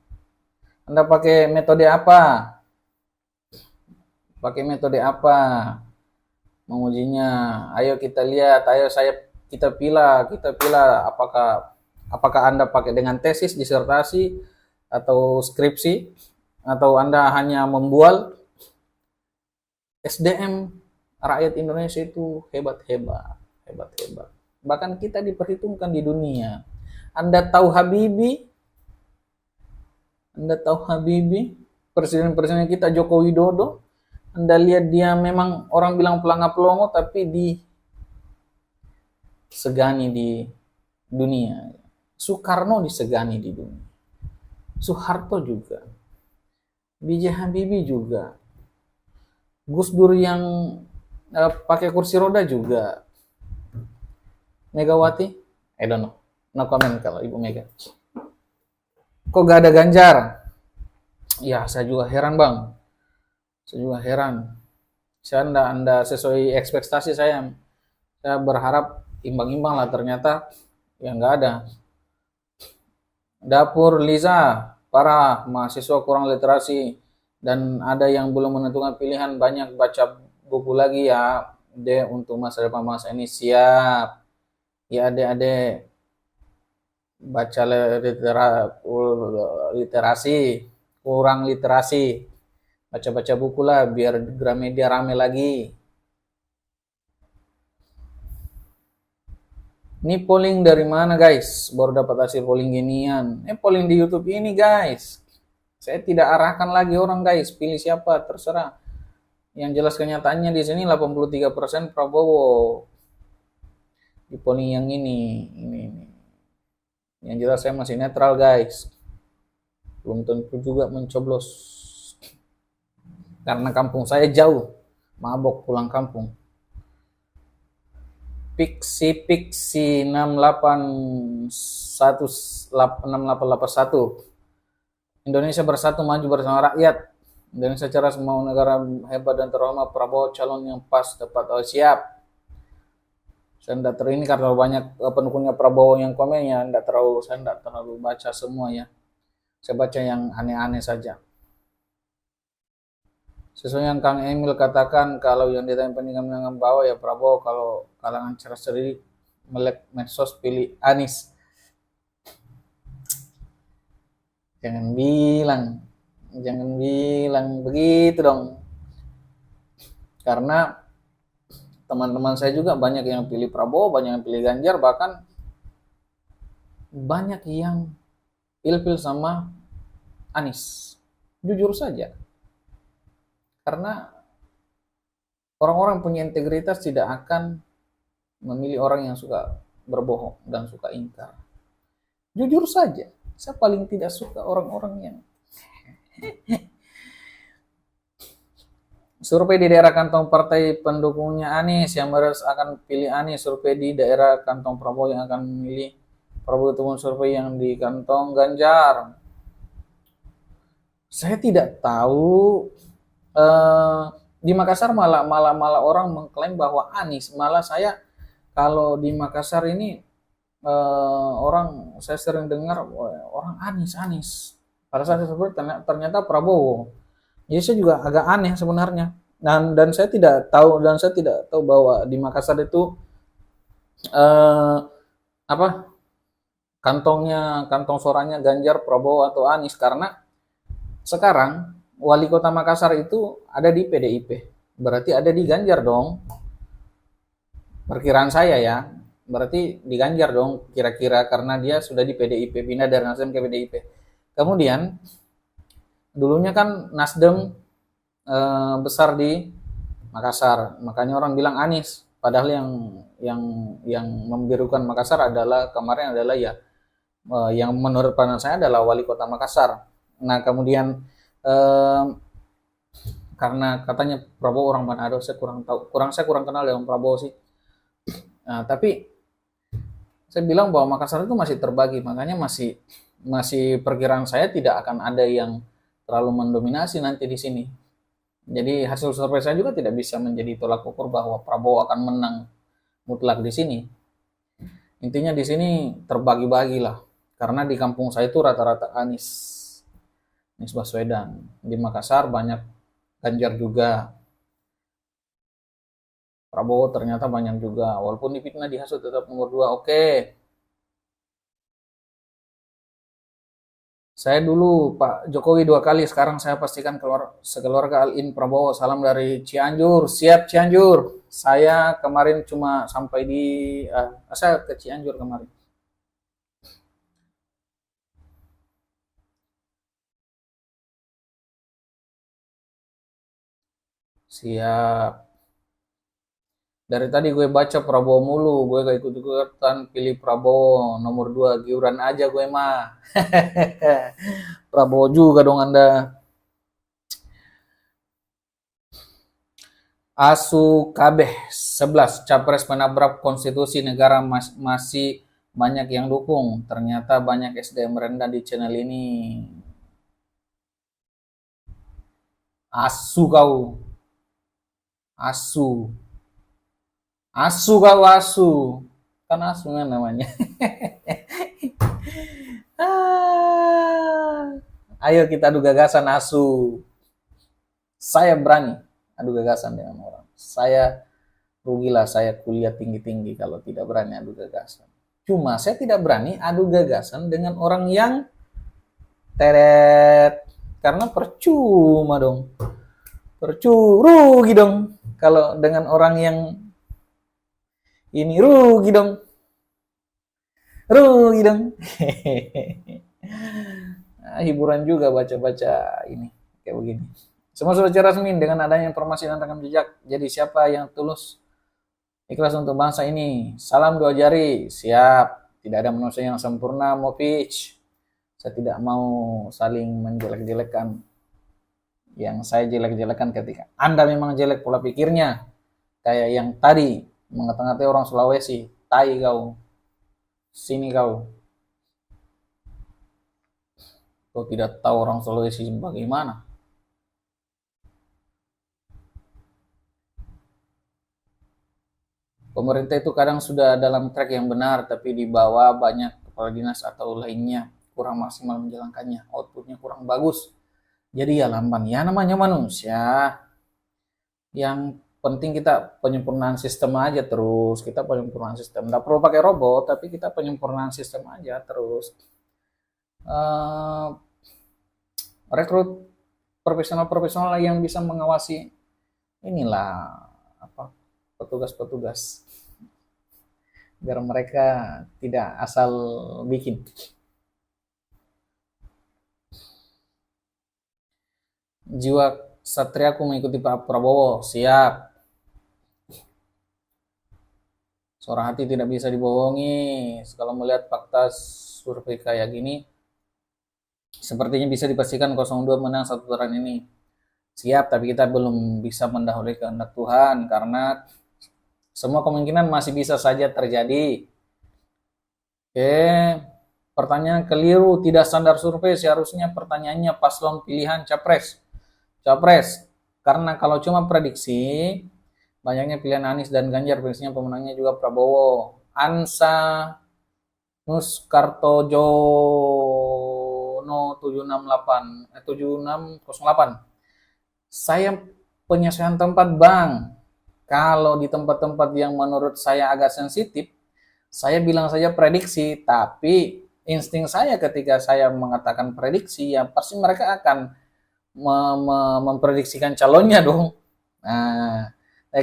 Anda pakai metode apa? Pakai metode apa mengujinya? Ayo kita lihat, ayo kita pilih apakah Anda pakai dengan tesis, disertasi, atau skripsi, atau Anda hanya membual. SDM rakyat Indonesia itu hebat-hebat. Bahkan kita diperhitungkan di dunia. Anda tahu Habibie? Presiden-presiden kita Joko Widodo. Anda lihat dia memang orang bilang pelangap-pelongo, tapi disegani di dunia. Soekarno disegani di dunia. Soeharto juga. B.J. Habibie juga. Gus Dur yang pakai kursi roda juga. Megawati? I don't know. No comment kalau Ibu Mega. Kok gak ada Ganjar? Ya, saya juga heran, Bang. Saya anda sesuai ekspektasi saya. Saya berharap imbang-imbang lah, ternyata ya nggak ada. Dapur Liza, parah, mahasiswa kurang literasi dan ada yang belum menentukan pilihan, banyak baca buku lagi ya. Untuk masa depan bangsa ini. Siap. Ya adik-adik, baca literasi, kurang literasi. Baca-baca buku lah biar Gramedia rame lagi. Ini polling dari mana guys? Baru dapat hasil polling ginian. Polling di YouTube ini guys. Saya tidak arahkan lagi orang guys, pilih siapa terserah. Yang jelas kenyataannya di sini 83% Prabowo. Di polling yang ini. Yang jelas saya masih netral guys. Belum tentu juga mencoblos. Karena kampung saya jauh. Mabok pulang kampung. Pixi 6881. Indonesia bersatu maju bersama rakyat. Indonesia cerdas mau negara hebat dan terhormat. Prabowo calon yang pas tepat. Oh siap. Saya tidak ini karena banyak pendukungnya Prabowo yang komen ya. Saya tidak terlalu baca semua ya. Saya baca yang aneh-aneh saja. Sesuai yang Kang Emil katakan, kalau yang ditanya pendidikan menengah bawah ya Prabowo, kalau kalangan cerdas cerdik melek medsos pilih Anies. Jangan bilang begitu dong. Karena teman-teman saya juga banyak yang pilih Prabowo, banyak yang pilih Ganjar, bahkan banyak yang ilfil sama Anies. Jujur saja. Karena orang-orang punya integritas tidak akan memilih orang yang suka berbohong dan suka ingkar. Jujur saja, saya paling tidak suka orang-orang yang survei di daerah kantong partai pendukungnya Anies yang akan pilih Anies, survei di daerah kantong Prabowo yang akan memilih Prabowo, itu survei yang di kantong Ganjar. Saya tidak tahu. Di Makassar malah orang mengklaim bahwa Anies, malah saya kalau di Makassar ini saya sering dengar orang Anies. Pada saat tersebut ternyata Prabowo. Jadi saya juga agak aneh sebenarnya. Dan saya tidak tahu bahwa di Makassar itu kantong suaranya Ganjar, Prabowo atau Anies, karena Sekarang wali kota Makassar itu ada di PDIP. Berarti ada di Ganjar dong. Perkiraan saya ya. Berarti di Ganjar dong kira-kira karena dia sudah di PDIP, pindah dari Nasdem ke PDIP. Kemudian dulunya kan Nasdem besar di Makassar, makanya orang bilang Anies. Padahal yang yang membirukan Makassar adalah kemarin adalah ya yang menurut pandangan saya adalah wali kota Makassar. Nah kemudian eh, karena katanya Prabowo orang Manado, saya kurang tahu, saya kurang kenal dengan Prabowo sih. Nah, tapi saya bilang bahwa Makassar itu masih terbagi, makanya masih masih perkiraan saya tidak akan ada yang terlalu mendominasi nanti di sini. Jadi hasil survei saya juga tidak bisa menjadi tolak ukur bahwa Prabowo akan menang mutlak di sini. Intinya di sini terbagi-bagi lah. Karena di kampung saya itu rata-rata Anies Baswedan. Di Makassar banyak Ganjar juga. Prabowo ternyata banyak juga. Walaupun dipitnah dihasut tetap nomor 2. Oke. Saya dulu Pak Jokowi 2 kali, sekarang saya pastikan sekeluarga Al-In Prabowo. Salam dari Cianjur, siap Cianjur. Saya kemarin cuma sampai di, saya ke Cianjur kemarin. Siap. Dari tadi gue baca Prabowo mulu, gue gak ikut-ikutan pilih Prabowo. Nomor 2 Gibran aja gue mah. Prabowo juga dong Anda. Asu Kabeh 11, Capres penabrak konstitusi negara masih banyak yang dukung. Ternyata banyak SDM rendah di channel ini. Asu kau. Asu. Asu kau asu. Kan asu kan namanya. Ayo kita adu gagasan asu. Saya berani adu gagasan dengan orang. Saya rugilah saya kuliah tinggi-tinggi kalau tidak berani adu gagasan. Cuma saya tidak berani adu gagasan dengan orang yang teret. Karena percuma dong. Rugi dong. Kalau dengan orang yang ini rugi dong. Rugi dong. Hiburan juga baca-baca ini kayak begini. Semua sudah resmi dengan adanya informasi dan rekam jejak. Jadi siapa yang tulus ikhlas untuk bangsa ini? Salam 2 jari. Siap. Tidak ada manusia yang sempurna, Movic. Saya tidak mau saling menjelek-jelekan. Yang saya jelek-jelekan ketika Anda memang jelek pola pikirnya. Kayak yang tadi mengata-ngatai orang Sulawesi. Tai kau. Sini kau. Kau tidak tahu orang Sulawesi bagaimana. Pemerintah itu kadang sudah dalam track yang benar, tapi di bawah banyak kepala dinas atau lainnya kurang maksimal menjalankannya, outputnya kurang bagus. Jadi ya lamban, ya namanya manusia. Yang penting kita penyempurnaan sistem aja terus, kita penyempurnaan sistem. Nggak perlu pakai robot, tapi kita penyempurnaan sistem aja terus. Rekrut profesional-profesional yang bisa mengawasi inilah apa petugas-petugas biar mereka tidak asal bikin. Jiwa satriaku mengikuti Pak Prabowo, siap. Suara hati tidak bisa dibohongi. Kalau melihat fakta survei kayak gini, sepertinya bisa dipastikan 02 menang 1 putaran ini. Siap, tapi kita belum bisa mendahului kehendak Tuhan karena semua kemungkinan masih bisa saja terjadi. Oke, pertanyaan keliru, tidak standar survei. Seharusnya pertanyaannya paslon pilihan capres. Capres, karena kalau cuma prediksi, banyaknya pilihan Anies dan Ganjar, prediksinya pemenangnya juga Prabowo. Ansa Nuskartojono 7608. Saya penyesuaian tempat, Bang. Kalau di tempat-tempat yang menurut saya agak sensitif, saya bilang saja prediksi, tapi insting saya ketika saya mengatakan prediksi, ya pasti mereka akan memprediksikan calonnya dong. Nah,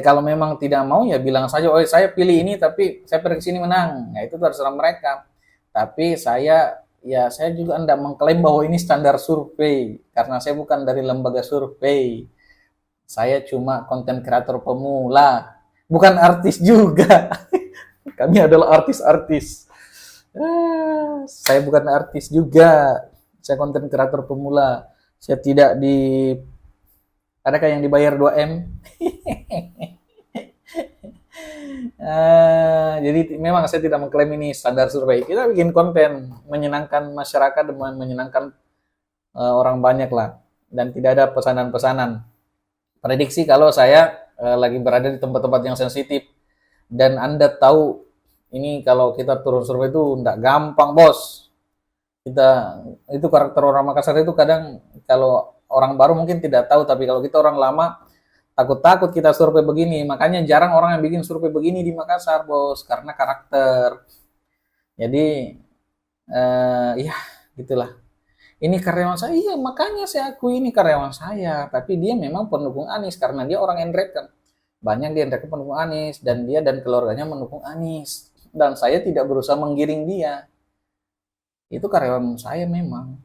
kalau memang tidak mau ya bilang saja, oh saya pilih ini tapi saya prediksi ini menang. Ya itu terserah mereka. Tapi saya juga tidak mengklaim bahwa ini standar survei karena saya bukan dari lembaga survei. Saya cuma konten kreator pemula, bukan artis juga. Kami adalah artis-artis. Saya bukan artis juga. Saya konten kreator pemula. Saya tidak di adakah yang dibayar 2M? Jadi memang saya tidak mengklaim ini standar survei. Kita bikin konten menyenangkan masyarakat dan menyenangkan orang banyak lah. Dan tidak ada pesanan-pesanan. Prediksi kalau saya lagi berada di tempat-tempat yang sensitif. Dan Anda tahu ini kalau kita turun survei itu enggak gampang, bos. Itu karakter orang Makassar itu kadang kalau orang baru mungkin tidak tahu, tapi kalau kita orang lama takut-takut kita survei begini. Makanya jarang orang yang bikin survei begini di Makassar, bos, karena karakter. Jadi ya gitulah. Ini karyawan saya, iya makanya saya akui ini karyawan saya. Tapi dia memang pendukung Anies karena dia orang Endreken. Banyak di Endreken pendukung Anies dan dia dan keluarganya mendukung Anies. Dan saya tidak berusaha menggiring dia. Itu karyawan saya memang.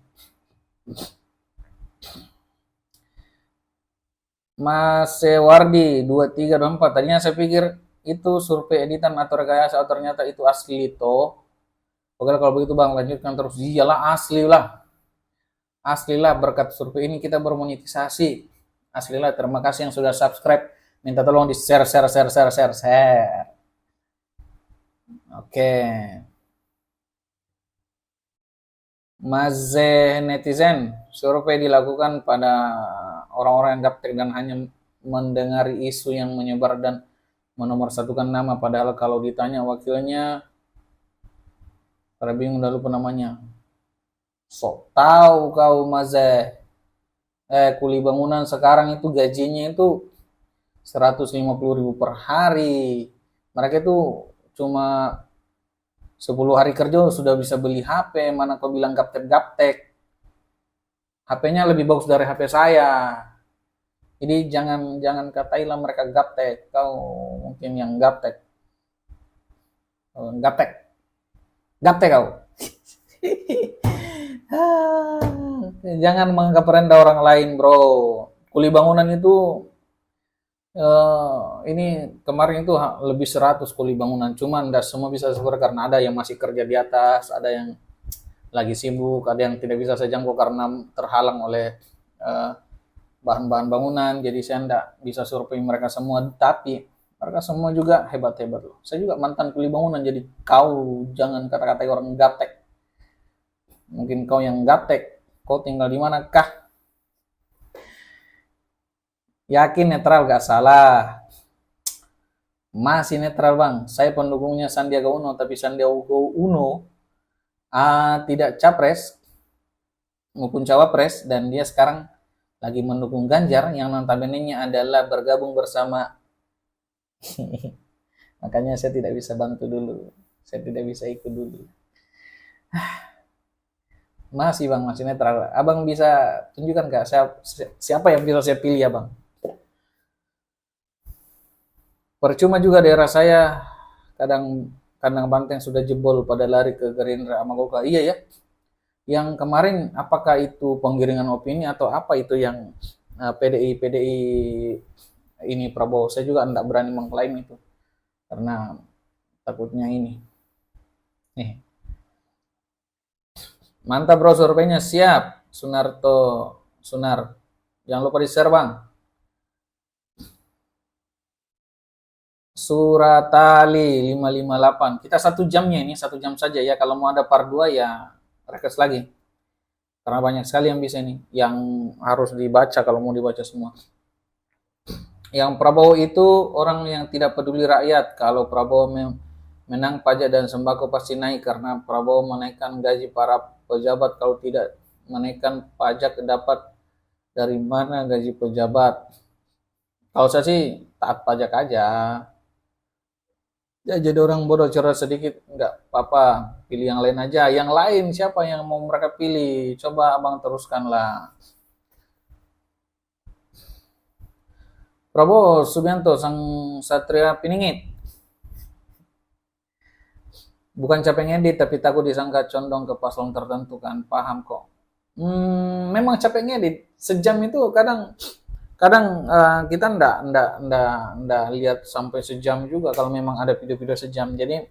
Mas Sewardi 2324, tadinya saya pikir itu survei editan atau rekayasa, ternyata itu asli toh. Oke kalau begitu bang, lanjutkan terus. Iyalah asli lah. Asli lah, berkat survei ini kita bermonetisasi. Asli lah, terima kasih yang sudah subscribe. Minta tolong di share. Oke. Maze netizen, survei dilakukan pada orang-orang yang gaptek dan hanya mendengar isu yang menyebar dan menomorsatukan nama, padahal kalau ditanya wakilnya pada bingung udah lupa namanya. Sok tahu kau Maze. Kuli bangunan sekarang itu gajinya itu 150.000 per hari. Mereka itu cuma 10 hari kerja sudah bisa beli HP, mana kau bilang gaptek. HP-nya lebih bagus dari HP saya. Jadi jangan katailah mereka gaptek. Kau mungkin yang gaptek. Gaptek kau. Jangan menganggap rendah orang lain, bro. Kuli bangunan itu ini kemarin itu lebih 100 kuli bangunan, cuman tidak semua bisa syukur karena ada yang masih kerja di atas, ada yang lagi sibuk, ada yang tidak bisa saya jangkau karena terhalang oleh bahan-bahan bangunan. Jadi saya tidak bisa survei mereka semua, tapi mereka semua juga hebat-hebat loh. Saya juga mantan kuli bangunan, jadi kau jangan kata-kata orang gaptek. Mungkin kau yang gaptek, kau tinggal di manakah? Yakin netral gak salah. Masih netral bang. Saya pendukungnya Sandiaga Uno, tapi Sandiaga Uno tidak capres maupun cawapres, dan dia sekarang lagi mendukung Ganjar yang notabene-nya adalah bergabung bersama. Makanya saya tidak bisa bantu dulu. Saya tidak bisa ikut dulu. Masih bang, masih netral. Abang bisa tunjukkan gak siapa yang bisa saya pilih abang? Percuma juga daerah saya kadang kandang banteng sudah jebol pada lari ke Gerindra sama Golkar. Iya ya. Yang kemarin apakah itu penggiringan opini atau apa itu yang PDI ini Prabowo, saya juga tidak berani mengklaim itu karena takutnya ini. Nih. Mantap bro, surveinya siap. Sunar. Jangan lupa di-share bang. Suratali 558. Kita 1 jamnya ini, 1 jam saja ya. Kalau mau ada part 2 ya request lagi. Karena banyak sekali yang bisa ini, yang harus dibaca kalau mau dibaca semua. Yang Prabowo itu orang yang tidak peduli rakyat. Kalau Prabowo menang, pajak dan sembako pasti naik karena Prabowo menaikkan gaji para pejabat. Kalau tidak menaikkan pajak, dapat dari mana gaji pejabat? Kalau saya sih taat pajak aja. Ya jadi orang bodoh cerdas sedikit, nggak apa-apa, pilih yang lain aja. Yang lain siapa yang mau mereka pilih? Coba abang teruskan lah. Prabowo Subianto sang Satria Piningit. Bukan capek ngedit tapi takut disangka condong ke paslon tertentu kan, paham kok. Memang capek ngedit. Sejam itu kadang kadang kita ndak lihat sampai sejam juga kalau memang ada video-video sejam. Jadi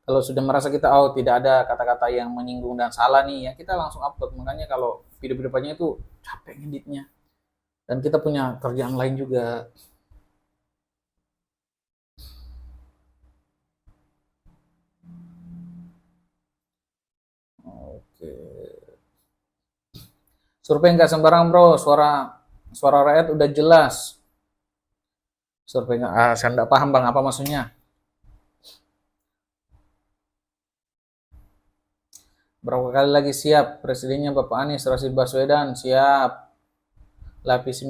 kalau sudah merasa kita tidak ada kata-kata yang menyinggung dan salah nih ya kita langsung upload. Makanya kalau video-video panjang itu capek ngeditnya. Dan kita punya kerjaan lain juga. Oke. Survei nggak sembarang bro, suara rakyat udah jelas. Survei nggak, saya nggak paham bang apa maksudnya. Berapa kali lagi siap presidennya Bapak Anies Rashid Baswedan siap. Lapisi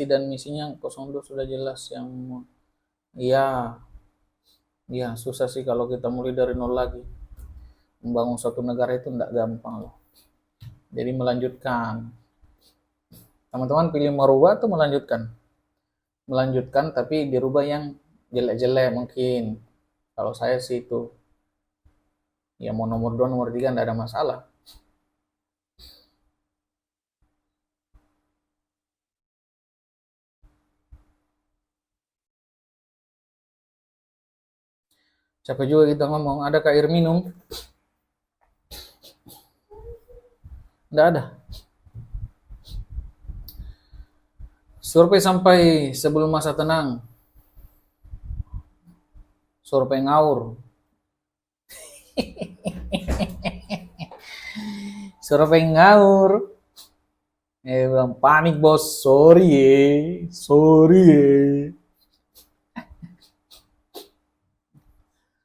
dan misinya 02 sudah jelas yang iya. Iya, susah sih kalau kita mulai dari nol lagi. Membangun suatu negara itu enggak gampang loh. Jadi melanjutkan. Teman-teman pilih merubah atau melanjutkan? Melanjutkan tapi dirubah yang jelek-jelek mungkin. Kalau saya sih itu. Ya mau nomor 2, nomor 3 enggak ada masalah. Capek juga kita ngomong, adakah air minum? Enggak ada. Survei sampai sebelum masa tenang. Survei ngawur. Survei ngawur. Bilang panik bos, sorry ye, sorry ye.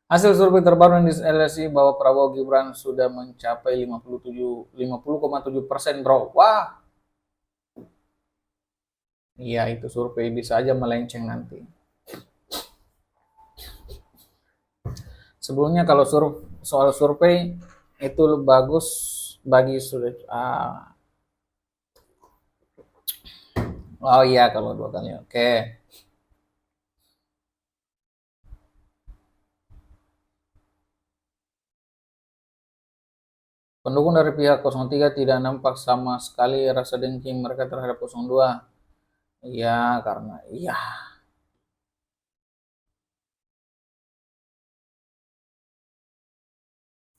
Hasil survei terbaru di LSI bahwa Prabowo Gibran sudah mencapai 50,7% bro. Wah, iya itu survei bisa aja melenceng nanti. Sebelumnya kalau soal survei itu bagus bagi sudah. Oh iya kalau 2 kali, oke. Pendukung dari pihak 03 tidak nampak sama sekali rasa dengki mereka terhadap 02. Iya, karena iya.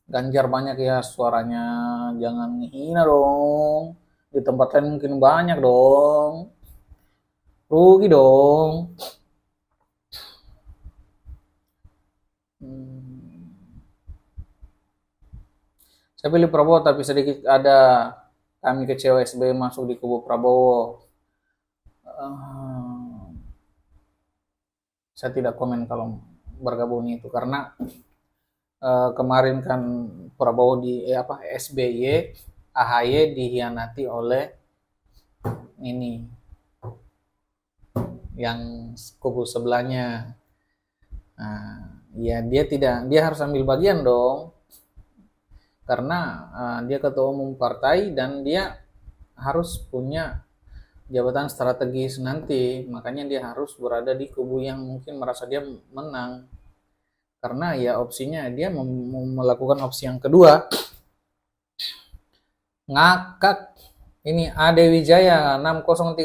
Ganjar banyak ya suaranya, jangan hina dong. Di tempat lain mungkin banyak dong. Rugi dong. Saya pilih Prabowo tapi sedikit ada kami kecewa SBY masuk di kubu Prabowo. Saya tidak komen kalau bergabung itu karena kemarin kan Prabowo SBY AHY dihianati oleh ini yang kubu sebelahnya. Nah, ya dia harus ambil bagian dong. Karena dia ketua umum partai dan dia harus punya jabatan strategis nanti. Makanya dia harus berada di kubu yang mungkin merasa dia menang. Karena ya opsinya dia melakukan opsi yang kedua. Ngakak. Ini Ade Wijaya 6038.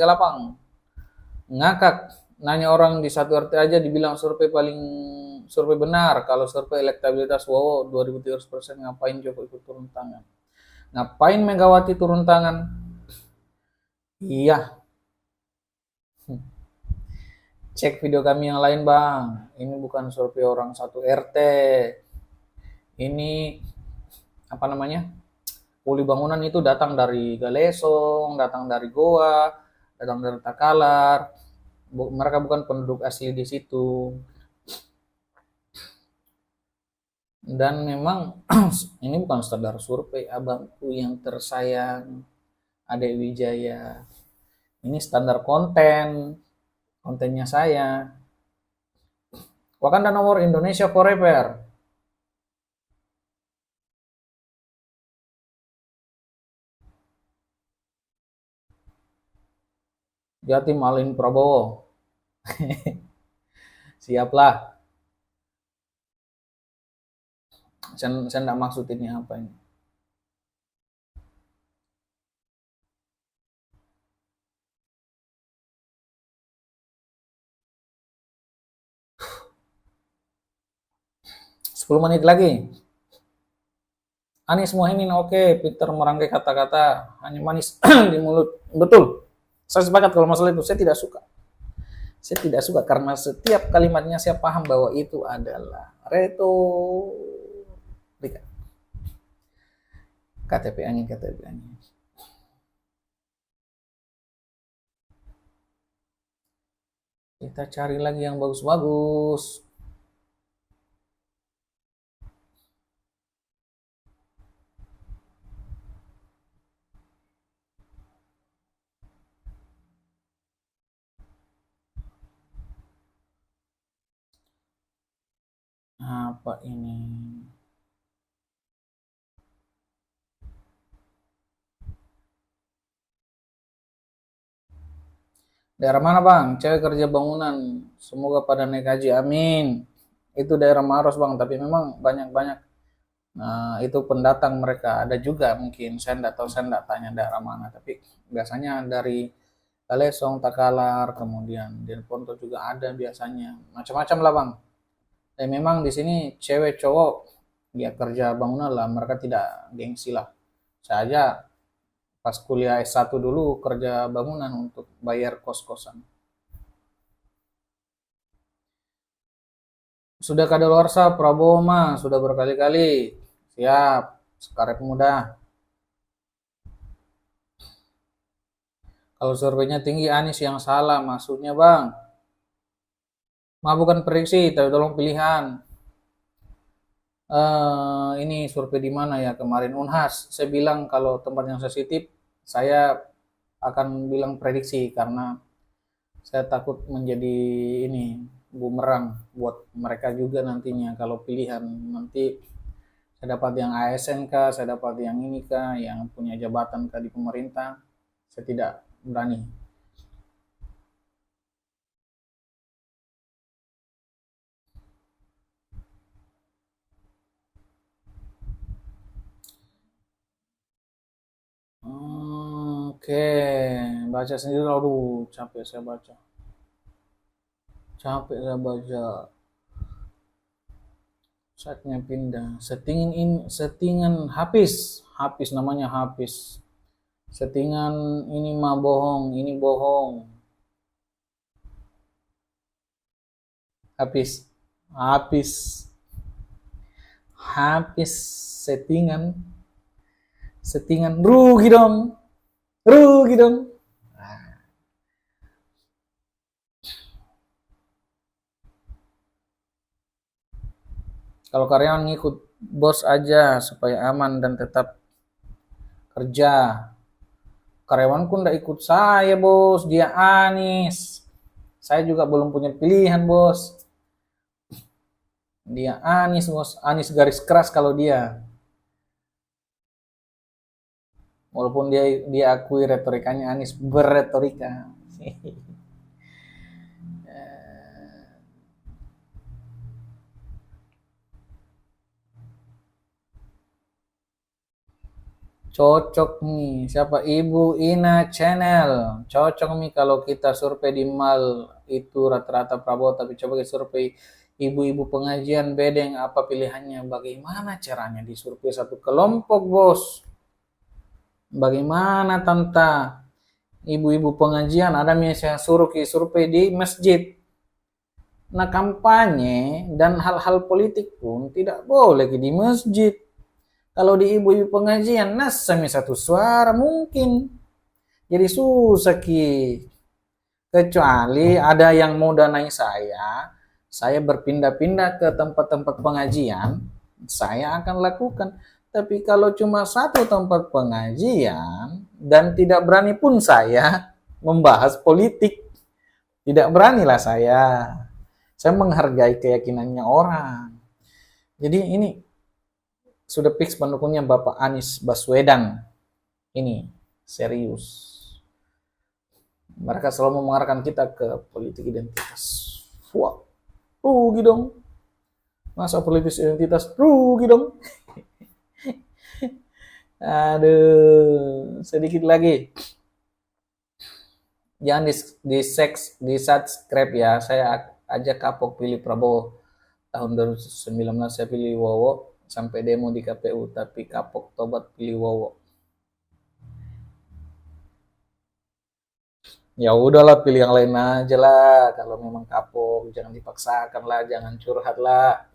Ngakak. Nanya orang di satu RT aja dibilang survei benar. Kalau survei elektabilitas wow 2300% ngapain Jokowi ikut turun tangan? Ngapain Megawati turun tangan? Iya. Cek video kami yang lain bang. Ini bukan survei orang satu RT. Ini apa namanya? Puli bangunan itu datang dari Galesong, datang dari Goa, datang dari Takalar. Mereka bukan penduduk asli di situ. Dan memang ini bukan standar survei abangku yang tersayang Ade Wijaya. Ini standar kontennya saya. Wakanda nomor Indonesia Forever. Jatim Alin Prabowo. Siaplah. Saya enggak maksud ini apa ini. Sepuluh menit lagi. Anies Mohaimin oke, Peter merangkai kata-kata hanya manis di mulut. Betul. Saya sepakat kalau masalah itu. Saya tidak suka. Saya tidak suka karena setiap kalimatnya saya paham bahwa itu adalah retorika. KTP angin, KTP angin. Kita cari lagi yang bagus-bagus. Apa ini? Daerah mana bang? Cewek kerja bangunan. Semoga pada naik haji. Amin. Itu daerah Maros bang. Tapi memang banyak-banyak. Nah, itu pendatang mereka. Ada juga mungkin. Saya enggak tahu. Saya enggak tanya daerah mana. Tapi biasanya dari Kalesong, Takalar, kemudian Denponto juga ada biasanya. Macam-macam lah bang. Dan memang di sini cewek cowok ya kerja bangunan lah. Mereka tidak gengsi lah. Saya aja pas kuliah S1 dulu kerja bangunan untuk bayar kos-kosan. Sudah kadaluarsa Prabowo mah sudah berkali-kali. Siap, sekaret muda. Kalau surveinya tinggi Anies yang salah maksudnya bang. Mah bukan prediksi, tapi tolong pilihan. Ini survei di mana ya kemarin Unhas. Saya bilang kalau tempat yang sensitif, saya akan bilang prediksi karena saya takut menjadi ini bumerang buat mereka juga nantinya kalau pilihan nanti saya dapat yang ASN kah, saya dapat yang ini kah, yang punya jabatan kah di pemerintah, saya tidak berani. Oke, baca sendiri, aduh capek saya baca. Capek saya baca. Saatnya pindah. Settingan Habis namanya Habis. Settingan ini mah bohong, ini bohong. Habis. Habis. Habis settingan. Settingan rugi dong. Rugi dong. Kalau karyawan ngikut bos aja supaya aman dan tetap kerja. Karyawanku ndak ikut saya bos, dia Anies. Saya juga belum punya pilihan bos. Dia Anies bos, Anies garis keras kalau dia. Walaupun dia akui retorikanya Anies berretorika. Cocok nih, siapa Ibu Ina Channel. Cocok nih kalau kita survei di mal itu rata-rata Prabowo, tapi coba kita survei ibu-ibu pengajian bedeng apa pilihannya, bagaimana caranya disurvei satu kelompok bos. Bagaimana tanta ibu-ibu pengajian ada misalnya suruh survei di masjid. Nah kampanye dan hal-hal politik pun tidak boleh di masjid. Kalau di ibu-ibu pengajian, nasami satu suara mungkin. Jadi susah ki. Kecuali ada yang mau danai saya berpindah-pindah ke tempat-tempat pengajian, saya akan lakukan. Tapi kalau cuma satu tempat pengajian dan tidak berani pun saya membahas politik, tidak beranilah saya. Saya menghargai keyakinannya orang. Jadi ini sudah fix pendukungnya Bapak Anies Baswedan. Ini serius. Mereka selalu mengarahkan kita ke politik identitas. Wah, rugi dong. Masa politik identitas rugi dong. Aduh, sedikit lagi. Jangan di subscribe ya. Saya ajak kapok pilih Prabowo. Tahun 2019 saya pilih Wowo sampai demo di KPU, tapi kapok tobat pilih Wowo. Ya udahlah, pilih yang lain aja lah. Kalau memang kapok, jangan dipaksakan lah, jangan curhat lah.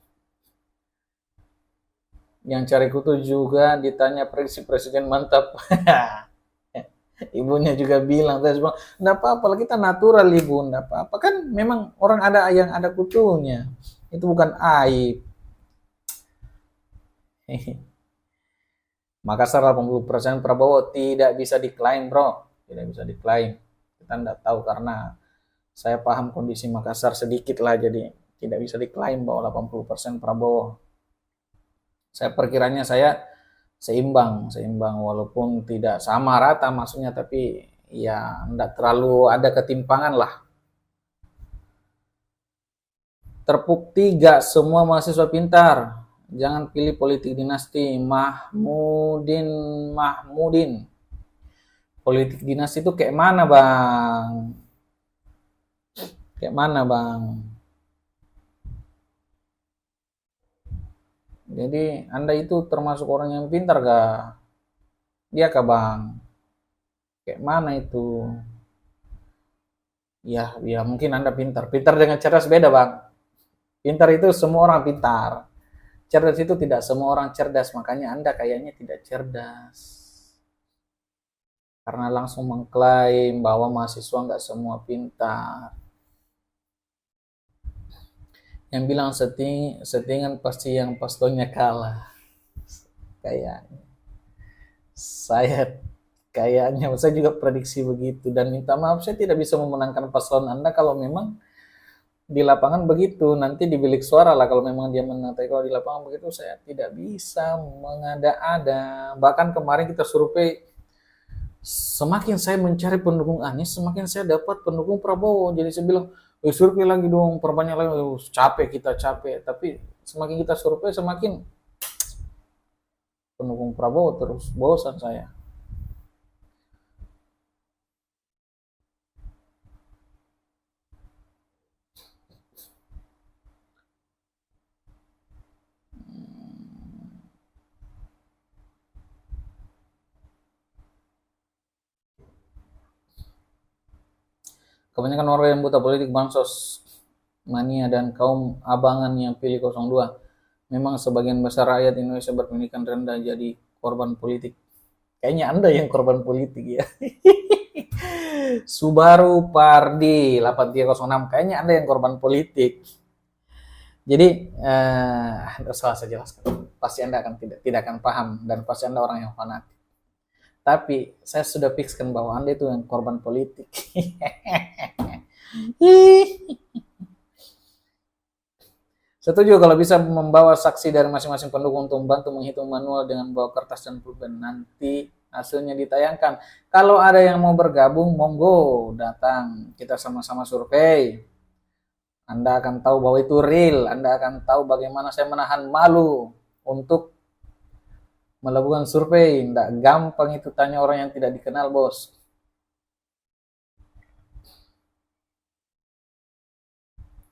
Yang cari kutu juga ditanya prediksi presiden mantap. Ibunya juga bilang, enggak apa-apa lah, kita natural ibu, enggak apa-apa. Kan memang orang ada yang ada kutunya. Itu bukan aib. Makassar 80% Prabowo tidak bisa diklaim, bro. Tidak bisa diklaim. Kita enggak tahu karena saya paham kondisi Makassar sedikit lah, jadi tidak bisa diklaim bahwa 80% Prabowo. Saya perkiranya saya seimbang walaupun tidak sama rata maksudnya, tapi ya enggak terlalu ada ketimpangan lah. Terpuk 3, semua mahasiswa pintar. Jangan pilih politik dinasti. Mahmudin. Politik dinasti itu kayak mana, Bang? Kayak mana, Bang? Jadi Anda itu termasuk orang yang pintar gak? Iya kah, Bang? Kayak mana itu? Ya mungkin Anda pintar. Pintar dengan cerdas beda, Bang. Pintar itu semua orang pintar. Cerdas itu tidak semua orang cerdas, makanya Anda kayaknya tidak cerdas. Karena langsung mengklaim bahwa mahasiswa nggak semua pintar. Yang bilang settingan pasti yang paslonnya kalah. Kayaknya saya juga prediksi begitu, dan minta maaf saya tidak bisa memenangkan paslon Anda kalau memang di lapangan begitu. Nanti di bilik suara lah kalau memang dia menang, tapi kalau di lapangan begitu saya tidak bisa mengada-ada. Bahkan kemarin kita survei, semakin saya mencari pendukung Anies, semakin saya dapat pendukung Prabowo. Jadi saya bilang, survei lagi dong, perbanyak lagi. Capek. Tapi semakin kita survei, semakin pendukung Prabowo terus. Bosan saya. Kebanyakan warga yang buta politik, bansos mania, dan kaum abangan yang pilih 02. Memang sebagian besar rakyat Indonesia berpendidikan rendah jadi korban politik. Kayaknya Anda yang korban politik ya. Subaru Pardi 8306, kayaknya Anda yang korban politik. Jadi tidak salah saya jelaskan. Pasti Anda akan tidak akan paham, dan pasti Anda orang yang fanatik. Tapi saya sudah fixkan bahwa Anda itu yang korban politik. Setuju kalau bisa membawa saksi dari masing-masing pendukung untuk membantu menghitung manual dengan bawa kertas dan pulpen. Nanti hasilnya ditayangkan. Kalau ada yang mau bergabung, monggo datang. Kita sama-sama survei. Anda akan tahu bahwa itu real. Anda akan tahu bagaimana saya menahan malu untuk melakukan survei. Nggak gampang itu tanya orang yang tidak dikenal, bos.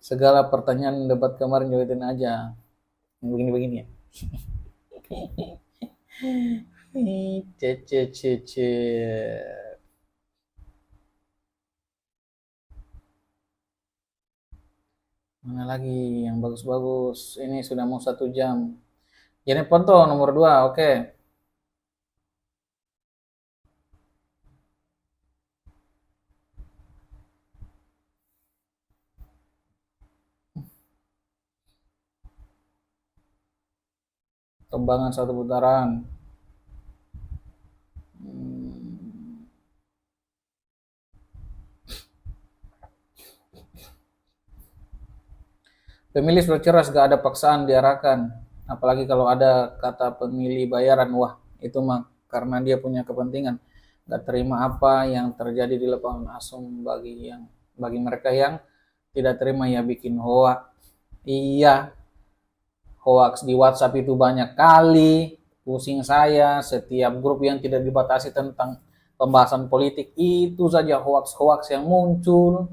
Segala pertanyaan debat kemarin jawabin aja. Yang begini-begini ya. Mana lagi yang bagus-bagus? Ini sudah mau 1 jam. Jadi Ponto nomor 2, oke. Kembangan 1 putaran. Pemilih sudah cerdas, gak ada paksaan, diarahkan. Apalagi kalau ada kata pemilih bayaran, wah itu mah karena dia punya kepentingan. Gak terima apa yang terjadi di lapangan asum bagi mereka yang tidak terima ya bikin hoax. Iya, hoax di WhatsApp itu banyak kali. Pusing saya setiap grup yang tidak dibatasi tentang pembahasan politik itu saja hoax-hoax yang muncul.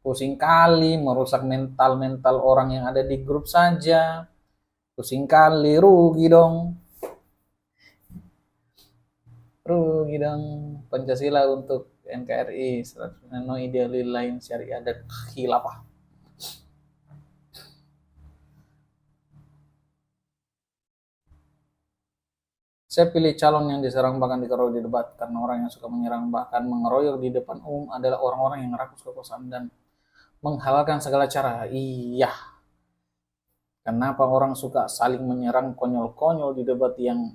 Pusing kali merusak mental-mental orang yang ada di grup saja. Pusing kali, rugi dong. Rugi dong. Pancasila untuk NKRI, no ideologi lain syariah dan khilafah. Saya pilih calon yang diserang bahkan dikeroyok di debat, karena orang yang suka menyerang bahkan mengeroyok di depan umum adalah orang-orang yang rakus kekuasaan dan menghalalkan segala cara. Iya, kenapa orang suka saling menyerang konyol-konyol di debat yang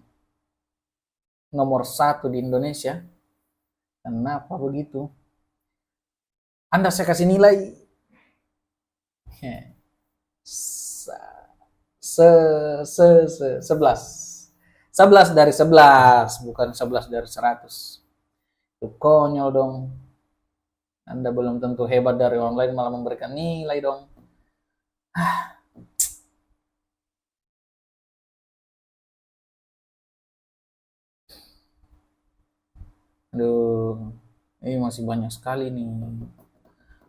nomor satu di Indonesia? Kenapa begitu? Anda saya kasih nilai se, 11. 11 dari 11, bukan 11 dari 100. Itu konyol dong. Anda belum tentu hebat dari orang lain malah memberikan nilai dong. Aduh, ini masih banyak sekali nih.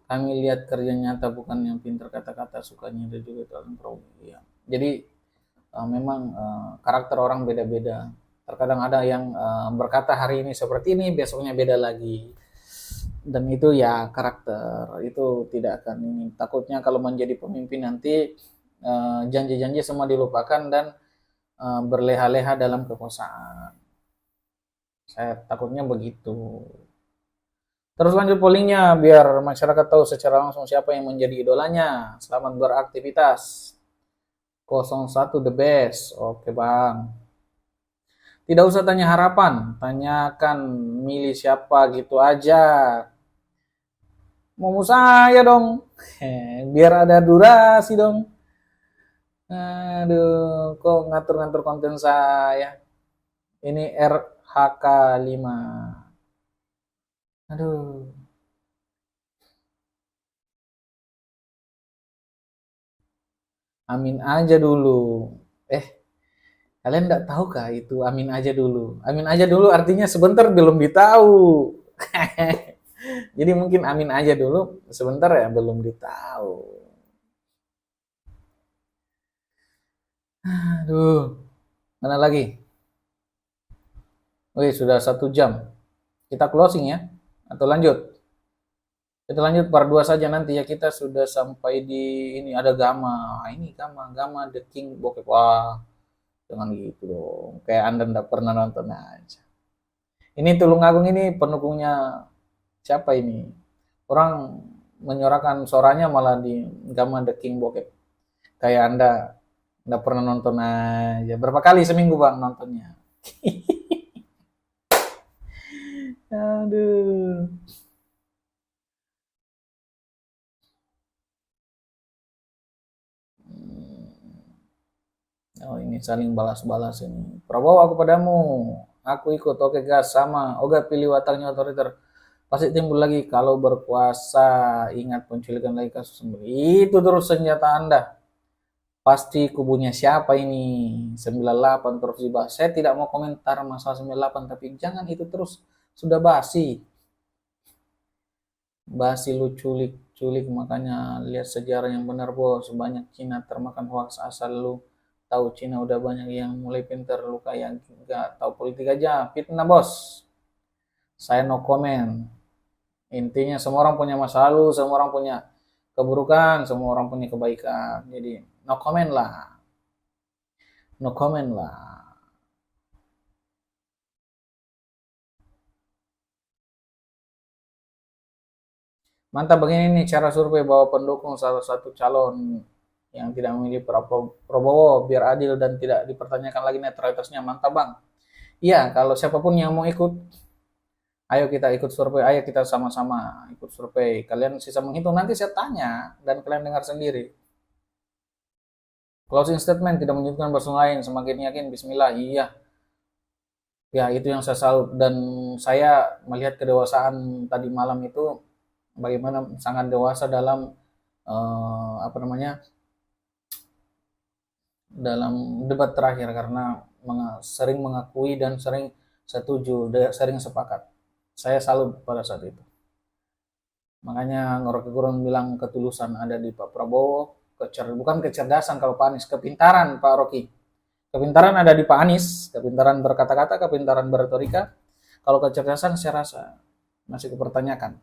Kami lihat kerja nyata bukan yang pintar kata-kata, sukanya dan juga dalam program. Ya. Jadi memang karakter orang beda-beda. Terkadang ada yang berkata hari ini seperti ini, besoknya beda lagi. Dan itu ya karakter, itu tidak akan ini. Takutnya kalau menjadi pemimpin nanti janji-janji semua dilupakan dan berleha-leha dalam kekuasaan. Saya takutnya begitu. Terus lanjut pollingnya biar masyarakat tahu secara langsung siapa yang menjadi idolanya. Selamat beraktivitas. 01 the best. Oke bang. Tidak usah tanya harapan, tanyakan milih siapa gitu aja. Mau saya dong. Biar ada durasi dong. Aduh, kok ngatur-ngatur konten saya. Ini RHK 5. Aduh. Amin aja dulu. Kalian enggak tahu kah itu amin aja dulu? Amin aja dulu artinya sebentar belum ditahu. Jadi mungkin amin aja dulu, sebentar ya belum ditahu. Aduh, mana lagi? Wih, sudah 1 jam. Kita closing ya? Atau lanjut? Kita lanjut part 2 saja nanti ya. Kita sudah sampai di ini ada Gama. Ini Gama The King Bokep. Wah, jangan gitu dong. Kayak Anda enggak pernah nonton aja. Ini Tulungagung ini pendukungnya siapa ini? Orang menyuarakan suaranya malah di Gama The King Bokep. Kayak Anda enggak pernah nonton aja. Berapa kali seminggu bang nontonnya? Aduh. Oh ini saling balas-balas ini. Prabowo aku padamu. Aku ikut. Oke gas sama. Oga pilih wataknya otoriter. Pasti timbul lagi kalau berkuasa. Ingat penculikan lagi kasus sendiri. Itu terus senjata Anda. Pasti kubunya siapa ini? 98 terus dibahas. Saya tidak mau komentar masalah 98 tapi jangan itu terus sudah basi. Basi lu culik makanya lihat sejarah yang benar bos. Banyak Cina termakan hoax asal lu tahu Cina udah banyak yang mulai pinter, lu kayak nggak tahu politik aja fitnah bos. Saya no comment. Intinya semua orang punya masa lalu, semua orang punya keburukan, semua orang punya kebaikan. Jadi no comment lah. No comment lah. Mantap begini nih cara survei bahwa pendukung salah satu calon yang tidak memilih Prabowo biar adil dan tidak dipertanyakan lagi netralitasnya. Mantap bang. Iya, kalau siapapun yang mau ikut, ayo kita ikut survei, ayo kita sama-sama ikut survei. Kalian sisa menghitung, nanti saya tanya dan kalian dengar sendiri. Closing statement tidak menyebutkan person lain, semakin yakin bismillah. Iya, Ya, itu yang saya salut dan saya melihat kedewasaan tadi malam itu bagaimana sangat dewasa dalam apa namanya? Dalam debat terakhir karena sering mengakui dan sering setuju, sering sepakat. Saya salut pada saat itu. Makanya Rocky Gerung bilang ketulusan ada di Pak Prabowo, bukan kecerdasan kalau Pak Anies, kepintaran Pak Rocky. Kepintaran ada di Pak Anies, kepintaran berkata-kata, kepintaran berretorika. Kalau kecerdasan saya rasa masih kupertanyakan.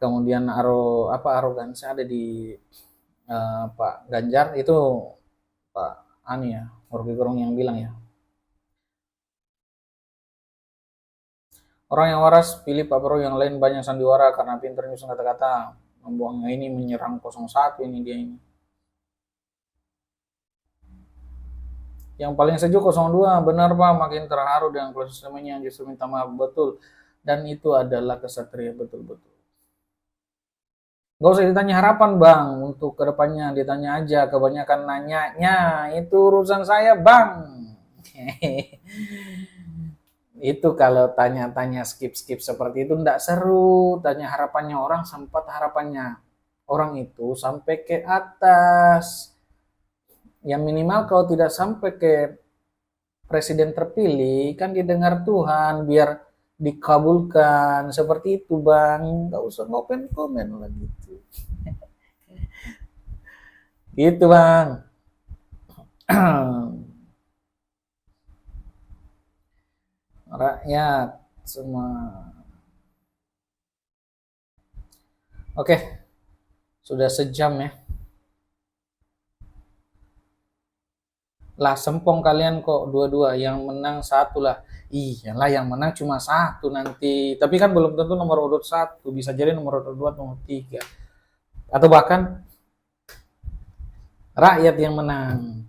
Kemudian arogansi ada di Pak Ganjar itu Pak Ani ya, Rocky Gerung yang bilang ya. Orang yang waras pilih Pak Prabowo, yang lain banyak sandiwara karena pintar nyusun kata-kata. Membuangnya ini menyerang 01 ini dia ini. Yang paling sejuk 02, benar Pak, makin terharu dengan proses sistemnya, justru minta maaf betul. Dan itu adalah kesatria betul-betul. Gak usah ditanya harapan Bang, untuk kedepannya ditanya aja, kebanyakan nanyanya, itu urusan saya Bang. Itu kalau tanya-tanya skip-skip seperti itu ndak seru, tanya harapannya orang, sempat harapannya orang itu sampai ke atas. Yang minimal kalau tidak sampai ke presiden terpilih, kan didengar Tuhan, biar dikabulkan. Seperti itu Bang, nggak usah ngopen komen lah gitu. Gitu Bang. Rakyat semua. Oke, sudah sejam ya. Lah sempong kalian kok dua-dua, yang menang satu lah. Iyalah yang menang cuma satu nanti. Tapi kan belum tentu nomor urut satu, bisa jadi nomor urut dua, nomor tiga. Atau bahkan rakyat yang menang.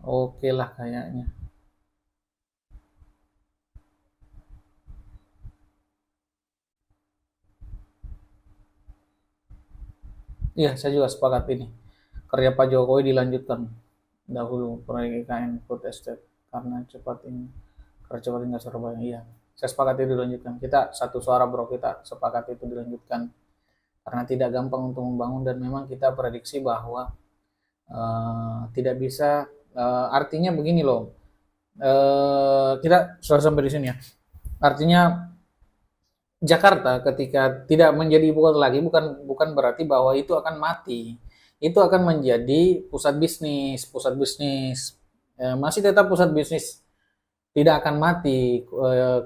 Oke lah kayaknya. Iya, saya juga sepakat ini. Karya Pak Jokowi dilanjutkan dahulu proyek IKN Food Estate karena cepat ini, karena cepat tinggal Surabaya. Iya, saya sepakat itu dilanjutkan. Kita satu suara bro, kita sepakat itu dilanjutkan karena tidak gampang untuk membangun dan memang kita prediksi bahwa tidak bisa. Artinya begini loh, kita sudah sampai di sini ya. Artinya Jakarta ketika tidak menjadi ibu kota lagi bukan berarti bahwa itu akan mati. Itu akan menjadi pusat bisnis, masih tetap pusat bisnis. Tidak akan mati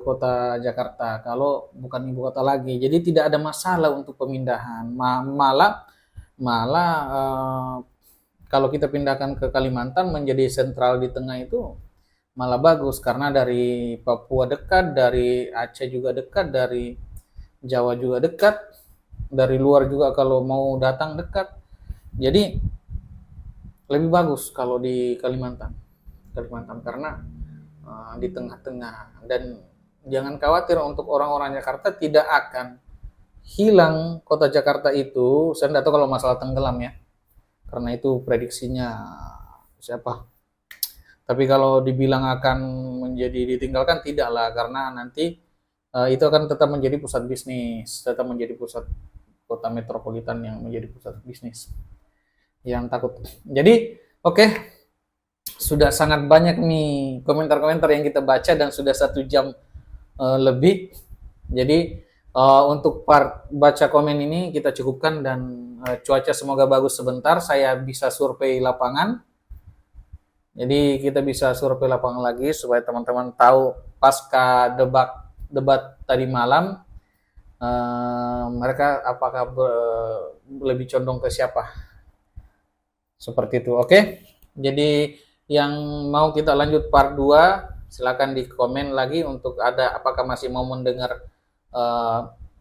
kota Jakarta kalau bukan ibu kota lagi. Jadi tidak ada masalah untuk pemindahan. Malah kalau kita pindahkan ke Kalimantan menjadi sentral di tengah itu malah bagus karena dari Papua dekat, dari Aceh juga dekat, dari Jawa juga dekat, dari luar juga kalau mau datang dekat. Jadi lebih bagus kalau di Kalimantan karena di tengah-tengah dan jangan khawatir untuk orang-orang Jakarta tidak akan hilang kota Jakarta itu. Saya tidak tahu kalau masalah tenggelam ya, karena itu prediksinya siapa. Tapi kalau dibilang akan menjadi ditinggalkan tidaklah karena nanti itu akan tetap menjadi pusat bisnis, tetap menjadi pusat kota metropolitan yang menjadi pusat bisnis. Yang takut. Jadi, oke, sudah sangat banyak nih komentar-komentar yang kita baca dan sudah 1 jam lebih. Jadi untuk part baca komen ini kita cukupkan dan cuaca semoga bagus sebentar. Saya bisa survei lapangan. Jadi kita bisa survei lapangan lagi supaya teman-teman tahu pasca debat tadi malam mereka apakah lebih condong ke siapa. Seperti itu. Oke. Jadi yang mau kita lanjut part 2 silakan di komen lagi untuk ada apakah masih mau mendengar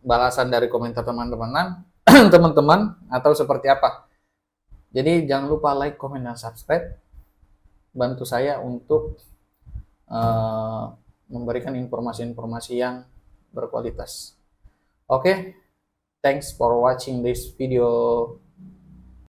balasan dari komentar teman-teman teman-teman atau seperti apa. Jadi jangan lupa like, komen, dan subscribe. Bantu saya untuk memberikan informasi-informasi yang berkualitas. Oke, Thanks for watching this video.